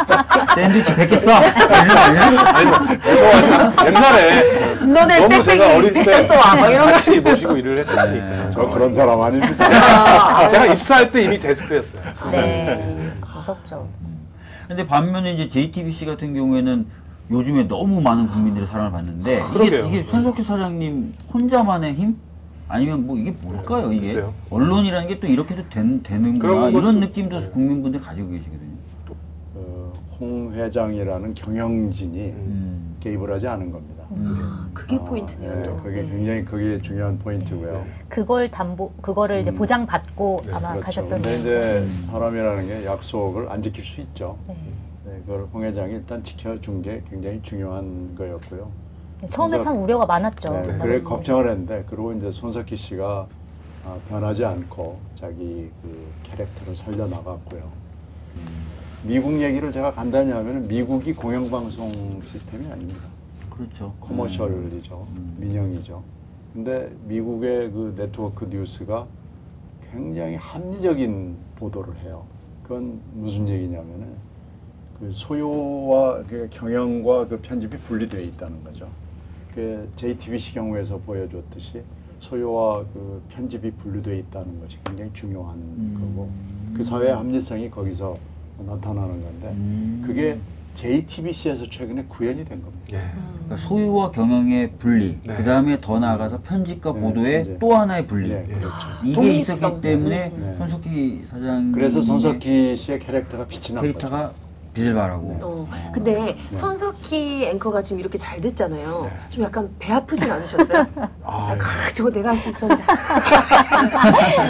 샌드위치 100개 써? 이런 거 아니에요? 아니 뭐 무서워하지. 옛날에 너네 너무 제가 빽빽이 어릴 때 백장 써와. 막 이런 거. 같이 모시고 일을 했었으니까. 저 그런 사람 아닙니다. 제가 입사할 때 이미 데스크였어요. 네. 무섭죠. 근데 반면에 이제 JTBC 같은 경우에는 요즘에 너무 많은 국민들의 사랑을 받는데 그러게요. 이게 손석희 사장님 혼자만의 힘? 아니면 뭐 이게 뭘까요? 이게 글쎄요. 언론이라는 게 또 이렇게도 되는구나 그런 이런 것도- 느낌도 네. 국민분들 가지고 계시거든요. 홍 회장이라는 경영진이 개입을 하지 않은 겁니다. 그게 포인트네요. 또. 그게 네. 굉장히 그게 중요한 포인트고요. 그거를 이제 보장받고 아마 그렇죠. 가셨던 근데 거죠. 이제 사람이라는 게 약속을 안 지킬 수 있죠. 네. 네, 그걸 홍 회장이 일단 지켜준 게 굉장히 중요한 거였고요. 네, 처음에 참 우려가 많았죠. 네, 그렇다고 그래 했을 때. 걱정을 했는데 그리고 이제 손석희 씨가 변하지 않고 자기 그 캐릭터를 살려나갔고요. 미국 얘기를 제가 간단히 하면 미국이 공영방송 시스템이 아닙니다. 그렇죠. 커머셜이죠. 민영이죠. 근데 미국의 그 네트워크 뉴스가 굉장히 합리적인 보도를 해요. 그건 무슨 얘기냐면은 그 소유와 그 경영과 그 편집이 분리되어 있다는 거죠. 그 JTBC 경우에서 보여줬듯이 소유와 그 편집이 분리되어 있다는 것이 굉장히 중요한 거고 그 사회의 합리성이 거기서 나타나는 건데 그게 JTBC에서 최근에 구현이 된 겁니다. 예. 그러니까 소유와 경영의 분리, 네. 그 다음에 더 나아가서 편집과 네, 보도의 이제. 또 하나의 분리. 네, 그렇죠. 이게 독립성. 있었기 때문에 네. 손석희 사장 그래서 손석희 씨의 캐릭터가 빛이 난 거죠. 캐릭터가 빛을 발하고 근데 네. 손석희 앵커가 지금 이렇게 잘 됐잖아요. 좀 약간 배 아프진 않으셨어요? 저거 내가 할 수 있었는데.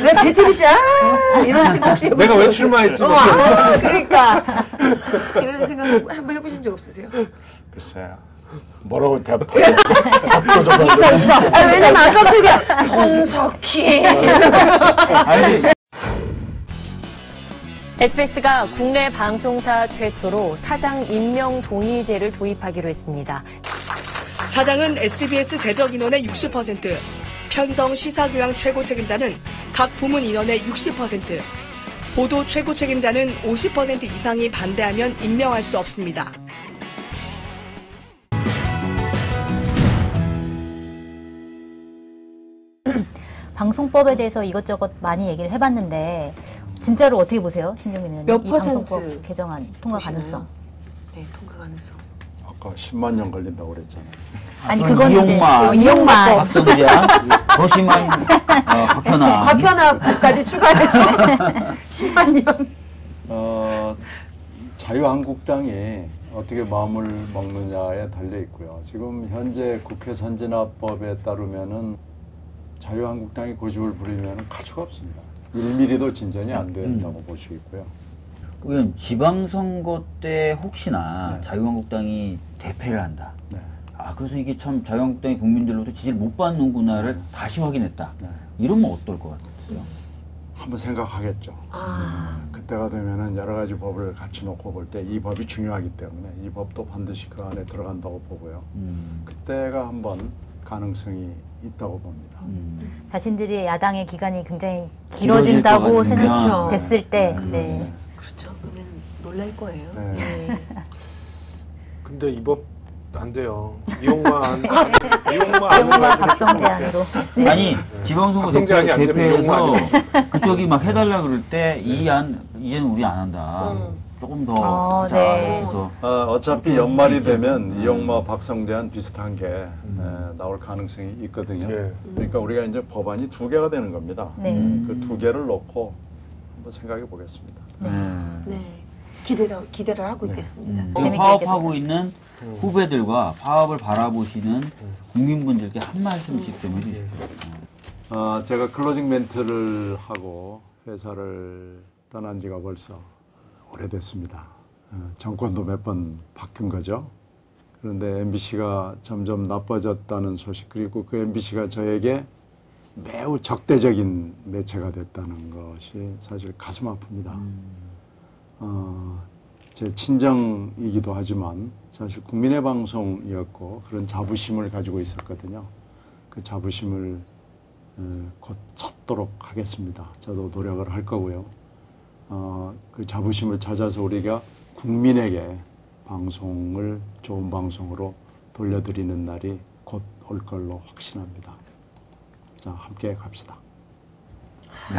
내가 JTBC야! 이런 생각 혹시 해보신 내가 왜 적 출마했지? 없어요? 그러니까. 이런 생각 한번 해보신 적 없으세요? 글쎄요. 뭐라고 답조정을 있어. 왜냐면 아까 그게 손석희. 아니, SBS가 국내 방송사 최초로 사장 임명 동의제를 도입하기로 했습니다. 사장은 SBS 제작 인원의 60%, 편성 시사교양 최고 책임자는 각 부문 인원의 60%, 보도 최고 책임자는 50% 이상이 반대하면 임명할 수 없습니다. 방송법에 대해서 이것저것 많이 얘기를 해봤는데 진짜로 어떻게 보세요, 신정민 의원님? 몇 이 퍼센트 방송법 개정안 통과 보시나요? 가능성? 네, 통과 가능성. 아까 10만 년 걸린다고 그랬잖아요. 아니 그건 그건 이용만. 이용만. 박성재야, 더 심한 박현아. 곽현아까지 추가해서 10만 년. 자유한국당이 어떻게 마음을 먹느냐에 달려 있고요. 지금 현재 국회 선진화법에 따르면은 자유한국당이 고집을 부리면 갈 수가 없습니다. 1mm도 진전이 안 된다고 볼 수 있고요. 의원, 지방선거 때 혹시나 네. 자유한국당이 대패를 한다. 네. 그래서 이게 참 자유한국당이 국민들로부터 지지를 못 받는구나를 다시 확인했다. 네. 이러면 어떨 것 같아요? 한번 생각하겠죠. 그때가 되면은 여러 가지 법을 같이 놓고 볼 때 이 법이 중요하기 때문에 이 법도 반드시 그 안에 들어간다고 보고요. 그때가 한번 가능성이 있다고 봅니다. 자신들이 야당의 기간이 굉장히 길어진다고 생각됐을 때, 네. 그렇죠. 그러면 놀랄 거예요. 네. 근데 이 법 안 돼요. 이용만 이용만 박성재 안으로. 네. 아니 지방선거 박성재 안 되면 대표에서 이용만 그쪽이 막 해달라 그럴 때 이 안 이제는 우리 안 한다. 조금 더 하자. 네. 그래서 어차피 연말이 되면 이용마 박성재안 비슷한 게 나올 가능성이 있거든요. 그러니까 우리가 이제 법안이 2개가 되는 겁니다. 네. 그 2개를 놓고 한번 생각해 보겠습니다. 네. 기대를 하고 있겠습니다. 지금 파업하고 있는 후배들과 파업을 바라보시는 국민분들께 한 말씀씩 좀 해주십시오. 제가 클로징 멘트를 하고 회사를 떠난 지가 벌써 오래됐습니다. 정권도 몇 번 바뀐 거죠. 그런데 MBC가 점점 나빠졌다는 소식, 그리고 그 MBC가 저에게 매우 적대적인 매체가 됐다는 것이 사실 가슴 아픕니다. 제 친정이기도 하지만 사실 국민의 방송이었고 그런 자부심을 가지고 있었거든요. 그 자부심을 곧 찾도록 하겠습니다. 저도 노력을 할 거고요. 그 자부심을 찾아서 우리가 국민에게 방송을 좋은 방송으로 돌려드리는 날이 곧 올 걸로 확신합니다. 자, 함께 갑시다. 네.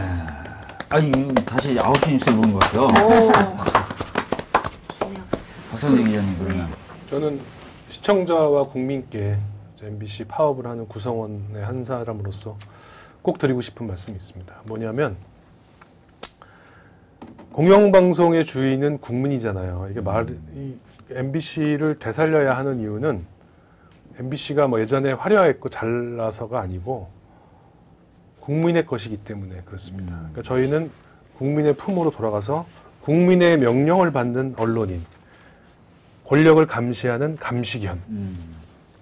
아니 다시 9시 뉴스에 보는 것 같아요. 박성재 기자님 그러면 저는 시청자와 국민께 MBC 파업을 하는 구성원의 한 사람으로서 꼭 드리고 싶은 말씀이 있습니다. 뭐냐면 공영방송의 주인은 국민이잖아요. 이게 이 MBC를 되살려야 하는 이유는 MBC가 뭐 예전에 화려했고 잘나서가 아니고 국민의 것이기 때문에 그렇습니다. 그러니까 저희는 국민의 품으로 돌아가서 국민의 명령을 받는 언론인, 권력을 감시하는 감시견,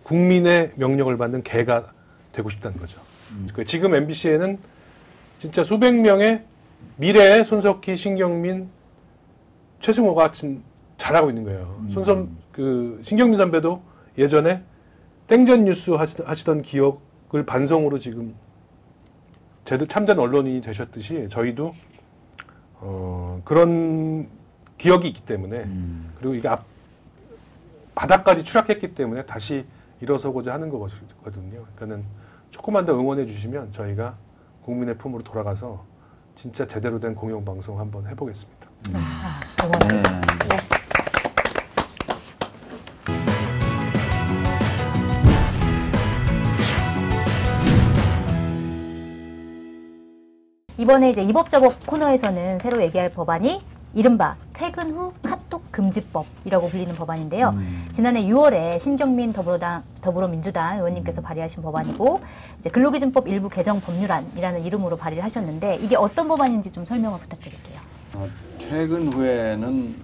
국민의 명령을 받는 개가 되고 싶다는 거죠. 그러니까 지금 MBC에는 진짜 수백 명의 미래의 손석희, 신경민, 최승호가 잘하고 있는 거예요. 신경민 선배도 예전에 땡전 뉴스 하시던 기억을 반성으로 지금 참된 언론인이 되셨듯이 저희도 그런 기억이 있기 때문에 그리고 이게 바닥까지 추락했기 때문에 다시 일어서고자 하는 거거든요. 그러니까는 조금만 더 응원해 주시면 저희가 국민의 품으로 돌아가서 진짜 제대로 된 공영방송 한번 해보겠습니다. 응원하겠습니다. 네. 이번에 이제 이법저법 코너에서는 새로 얘기할 법안이 이른바 퇴근 후 카톡 금지법이라고 불리는 법안인데요. 지난해 6월에 신경민 더불어민주당 의원님께서 발의하신 법안이고 이제 근로기준법 일부 개정 법률안이라는 이름으로 발의를 하셨는데 이게 어떤 법안인지 좀 설명을 부탁드릴게요. 퇴근 후에는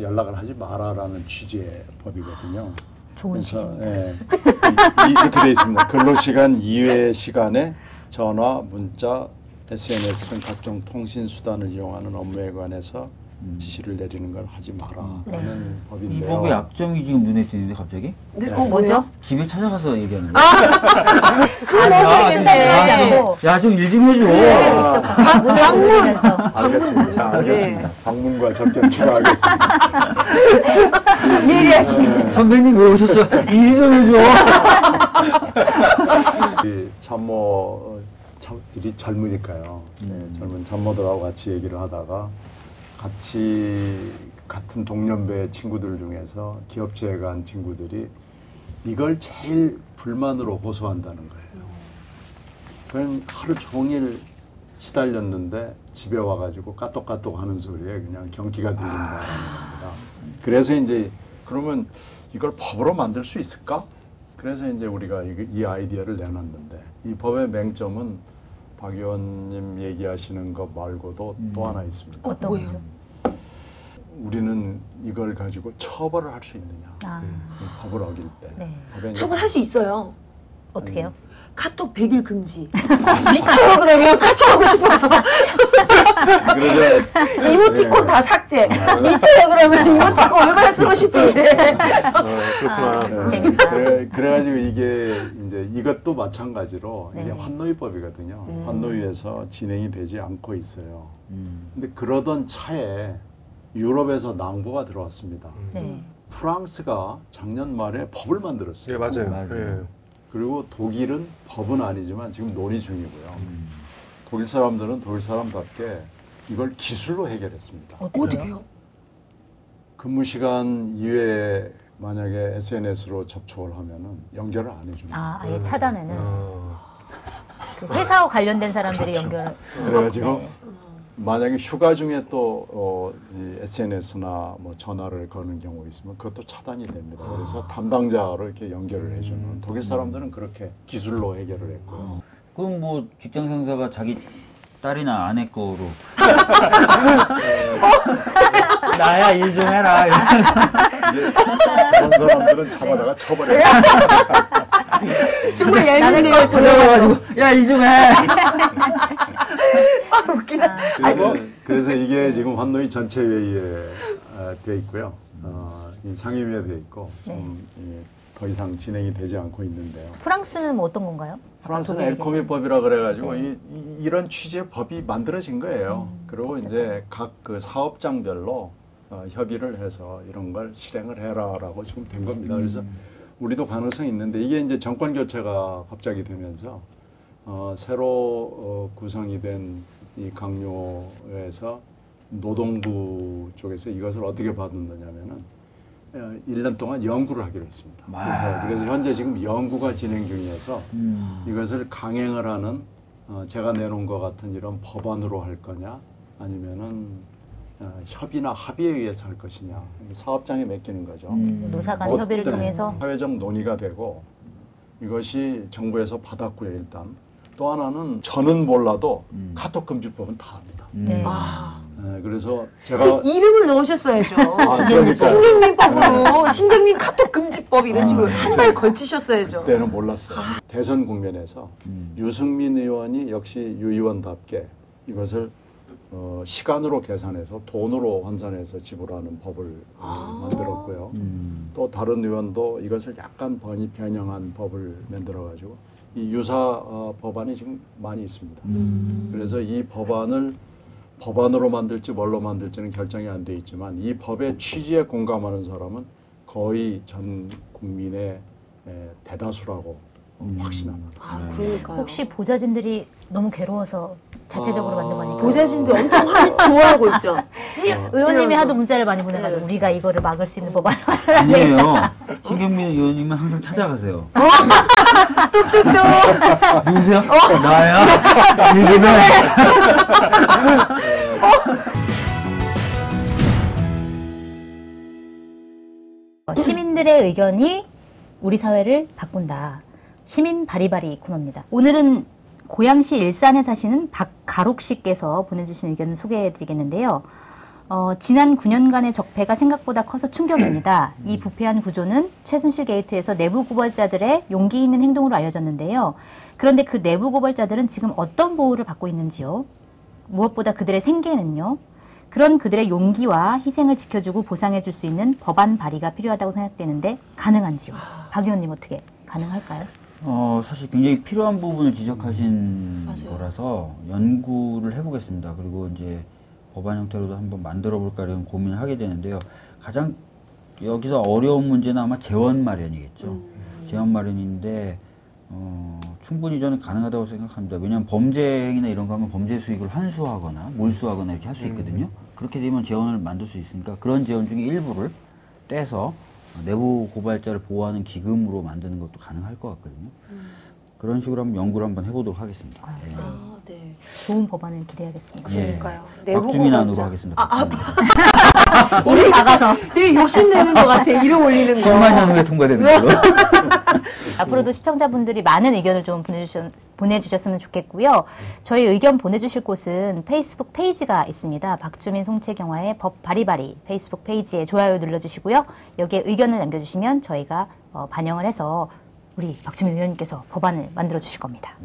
연락을 하지 마라라는 취지의 법이거든요. 좋은 취지입니다. 이렇게 되어 있습니다. 근로시간 이외의 시간에 전화, 문자, SNS 등 각종 통신수단을 이용하는 업무에 관해서 지시를 내리는 걸 하지 마라라는 법인데요. 이 법의 약점이 지금 눈에 띄는데 갑자기? 네. 뭐죠? 집에 찾아가서 얘기하는 거. 그거 너무 재밌다. 야, 좀 일 좀 해줘. 직접 방문하면서. 알겠습니다. 방문과 접견 추가하겠습니다. 예리하시네. 선배님 왜 오셨어? 일 좀 해줘. 참모들이 젊으니까요. 젊은 참모들하고 같이 얘기를 하다가 같은 동년배 친구들 중에서 기업체에 간 친구들이 이걸 제일 불만으로 호소한다는 거예요. 그럼 하루 종일 시달렸는데 집에 와가지고 까똑까똑 하는 소리에 그냥 경기가 들린다는 겁니다. 그래서 이제 그러면 이걸 법으로 만들 수 있을까? 그래서 이제 우리가 이 아이디어를 내놨는데 이 법의 맹점은 박 의원님 얘기하시는 것 말고도 또 하나 있습니다. 어떤 거죠? 우리는 이걸 가지고 처벌을 할 수 있느냐. 법을 어길 때. 네. 처벌할 수 있어요. 어떻게요? 카톡 100일 금지. 미쳐요 그러면 카톡 하고 싶어서. 이모티콘 다 삭제. 미쳐요 그러면 이모티콘 얼마나 쓰고 싶은데. 그렇구나. 재밌다. 그래가지고 이게 이제 이것도 마찬가지로 이게 네. 환노위법이거든요. 환노위에서 진행이 되지 않고 있어요. 근데 그러던 차에 유럽에서 낭보가 들어왔습니다. 네. 프랑스가 작년 말에 법을 만들었어요. 예, 맞아요. 맞아요. 예. 그리고 독일은 법은 아니지만 지금 논의 중이고요. 독일 사람들은 독일 사람답게 이걸 기술로 해결했습니다. 어떻게요? 근무 시간 이외에 만약에 SNS로 접촉을 하면은 연결을 안 해줍니다. 아, 아예 차단에는 그 회사와 관련된 사람들이 그렇죠. 연결을. 그래가지고 네. 만약에 휴가 중에 또 SNS나 뭐 전화를 거는 경우 있으면 그것도 차단이 됩니다. 그래서 담당자로 이렇게 연결을 해주는 독일 사람들은 그렇게 기술로 해결을 했고요. 그럼 뭐 직장 상사가 자기 딸이나 아내 거로 나야 일 좀 해라. 이제 저런 사람들은 잡아다가 쳐버려요. 정말 얄밉네요. 그래가지고 야 일 좀 해. 아, 웃기다. 그래서 이게 지금 환노위 전체 회의에 돼 있고요. 이 상임위에 돼 있고 좀 더 이상 진행이 되지 않고 있는데요. 프랑스는 뭐 어떤 건가요? 프랑스는 엘코미법이라 그래가지고 이런 취지의 법이 만들어진 거예요. 그리고 이제 각 그 사업장별로 협의를 해서 이런 걸 실행을 해라라고 지금 된 겁니다. 그래서 우리도 가능성이 있는데 이게 이제 정권 교체가 갑자기 되면서 새로 구성이 된 이 강요에서 노동부 쪽에서 이것을 어떻게 받는다냐면은 1년 동안 연구를 하기로 했습니다. 그래서 현재 지금 연구가 진행 중이어서 이것을 강행을 하는 제가 내놓은 것 같은 이런 법안으로 할 거냐 아니면은 협의나 합의에 의해서 할 것이냐 사업장에 맡기는 거죠. 노사 간 협의를 통해서 사회적 논의가 되고 이것이 정부에서 받았고요. 일단 또 하나는 저는 몰라도 카톡 금지법은 다 합니다. 네. 네, 그래서 제가 이름을 넣으셨어야죠. 그러니까요. 신경민법으로 신경민 카톡 금지법 이런 식으로 한 달 걸치셨어야죠. 그때는 몰랐어요. 대선 국면에서 유승민 의원이 역시 유 의원답게 이것을 시간으로 계산해서 돈으로 환산해서 지불하는 법을 만들었고요. 또 다른 의원도 이것을 약간 변형한 법을 만들어가지고 이 유사 법안이 지금 많이 있습니다. 그래서 이 법안을 법안으로 만들지 뭘로 만들지는 결정이 안 돼 있지만 이 법의 취지에 공감하는 사람은 거의 전 국민의 대다수라고 확신합니다. 그러니까요. 혹시 보좌진들이 너무 괴로워서 자체적으로 만든 거 아닐까요? 보좌진들 엄청 좋아하고 있죠. 의원님이 하도 문자를 많이 보내가지고 우리가 이거를 막을 수 있는 법안을 아니에요. 신경민 의원님은 항상 찾아가세요. 뚝뚝뚝. 누구세요? 나야. 일기는. 시민들의 의견이 우리 사회를 바꾼다. 시민 바리바리 코너입니다. 오늘은 고양시 일산에 사시는 박가록 씨께서 보내주신 의견을 소개해드리겠는데요. 지난 9년간의 적폐가 생각보다 커서 충격입니다. 이 부패한 구조는 최순실 게이트에서 내부 고발자들의 용기 있는 행동으로 알려졌는데요. 그런데 그 내부 고발자들은 지금 어떤 보호를 받고 있는지요? 무엇보다 그들의 생계는요? 그런 그들의 용기와 희생을 지켜주고 보상해줄 수 있는 법안 발의가 필요하다고 생각되는데 가능한지요? 박 의원님 어떻게 가능할까요? 사실 굉장히 필요한 부분을 지적하신 거라서 연구를 해보겠습니다. 그리고 이제 법안 형태로도 한번 만들어 볼까 이런 고민을 하게 되는데요. 가장 여기서 어려운 문제는 아마 재원 마련이겠죠. 재원 마련인데 충분히 저는 가능하다고 생각합니다. 왜냐하면 범죄 행위나 이런 거 하면 범죄 수익을 환수하거나 몰수하거나 이렇게 할 수 있거든요. 그렇게 되면 재원을 만들 수 있으니까 그런 재원 중에 일부를 떼서 내부 고발자를 보호하는 기금으로 만드는 것도 가능할 것 같거든요. 그런 식으로 한번 연구를 한번 해보도록 하겠습니다. 네. 좋은 법안을 기대하겠습니다. 그러니까요. 박주민안으로 하겠습니다. 우리 나가서 되게 욕심내는 것 같아. 이름 올리는 거. 10만 년 후에 통과되는 걸로. 앞으로도 시청자분들이 많은 의견을 좀 보내주셨으면 좋겠고요. 저희 의견 보내주실 곳은 페이스북 페이지가 있습니다. 박주민 송채경화의 법 바리바리 페이스북 페이지에 좋아요 눌러주시고요. 여기에 의견을 남겨주시면 저희가 반영을 해서 우리 박주민 의원님께서 법안을 만들어 주실 겁니다.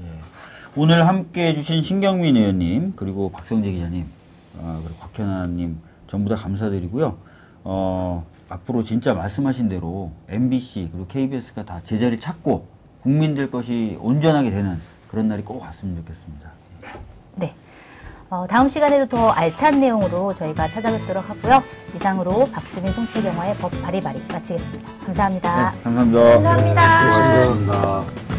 오늘 함께 해주신 신경민 의원님, 그리고 박성재 기자님, 그리고 곽현아님 전부 다 감사드리고요. 앞으로 진짜 말씀하신 대로 MBC 그리고 KBS가 다 제자리 찾고 국민들 것이 온전하게 되는 그런 날이 꼭 왔으면 좋겠습니다. 네. 다음 시간에도 더 알찬 내용으로 저희가 찾아뵙도록 하고요. 이상으로 박주민 송출영화의 법 바리바리 마치겠습니다. 감사합니다. 네, 감사합니다. 감사합니다. 수고하셨습니다.